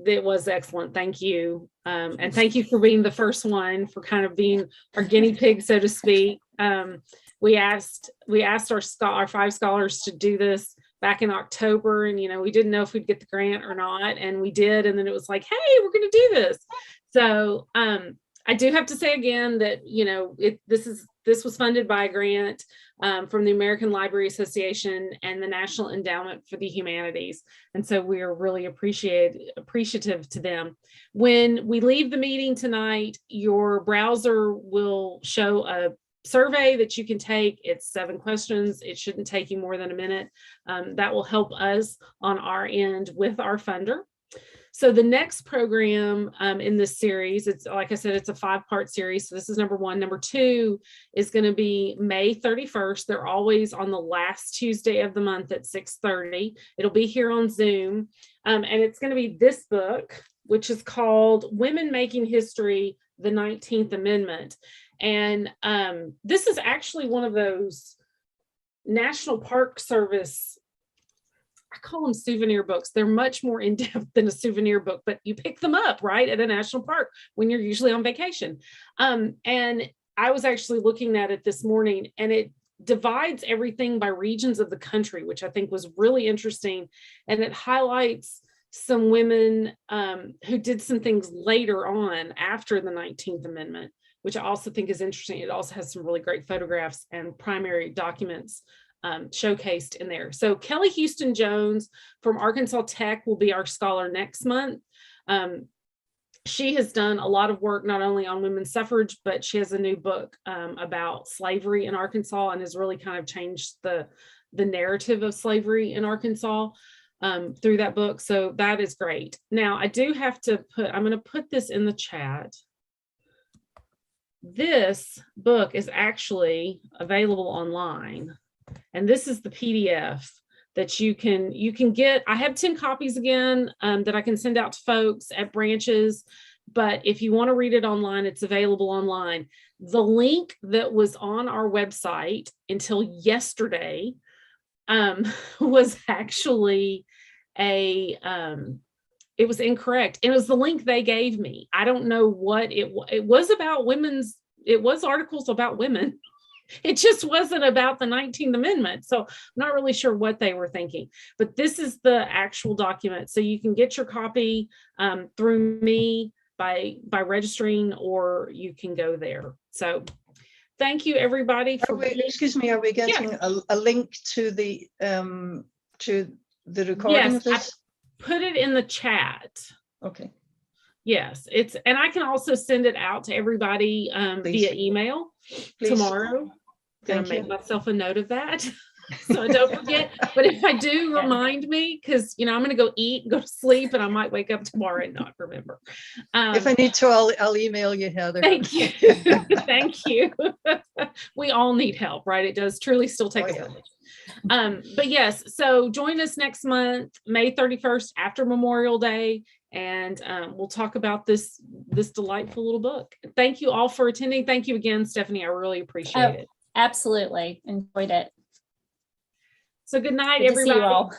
That was excellent. Thank you. And thank you for being the first one, for kind of being our guinea pig, so to speak. We asked our 5 scholars to do this back in October, and we didn't know if we'd get the grant or not, and we did. And then it was like, hey, we're going to do this. So I do have to say again that this was funded by a grant from the American Library Association and the National Endowment for the Humanities. And so we are really appreciative to them. When we leave the meeting tonight, your browser will show a survey that you can take. It's 7 questions. It shouldn't take you more than a minute. That will help us on our end with our funder. So the next program in this series, it's like I said, it's a 5-part series. So this is number 1. Number 2 is going to be May 31st. They're always on the last Tuesday of the month at 6:30. It'll be here on Zoom. And it's going to be this book, which is called Women Making History, the 19th Amendment. And this is actually one of those National Park Service, I call them souvenir books. They're much more in-depth than a souvenir book, but you pick them up, right, at a national park when you're usually on vacation. And I was actually looking at it this morning, and it divides everything by regions of the country, which I think was really interesting. And it highlights some women who did some things later on after the 19th Amendment, which I also think is interesting. It also has some really great photographs and primary documents showcased in there. So Kelly Houston Jones from Arkansas Tech will be our scholar next month. She has done a lot of work not only on women's suffrage, but she has a new book about slavery in Arkansas, and has really kind of changed the narrative of slavery in Arkansas through that book. So that is great. Now I do have to I'm going to put this in the chat. This book is actually available online. And this is the PDF that you can get. I have 10 copies again that I can send out to folks at branches. But if you want to read it online, it's available online. The link that was on our website until yesterday was actually it was incorrect. It was the link they gave me. I don't know what it was about it was articles about women. It just wasn't about the 19th Amendment. So I'm not really sure what they were thinking, but this is the actual document. So you can get your copy through me by registering, or you can go there. So thank you, everybody. Excuse me, are we getting a link to the recording of this? I put it in the chat. Okay. Yes, and I can also send it out to everybody via email tomorrow. I'm gonna make myself a note of that so I don't forget. But if I do, remind me, because I'm gonna go eat and go to sleep, and I might wake up tomorrow and not remember. If I need to, I'll email you, Heather. Thank you. Thank you. We all need help, right? It does truly still take a village. But yes, so join us next month, May 31st, after Memorial Day, and we'll talk about this delightful little book. Thank you all for attending. Thank you again, Stephanie. I really appreciate it. Absolutely. Enjoyed it. So good night, Good to see you everybody. all.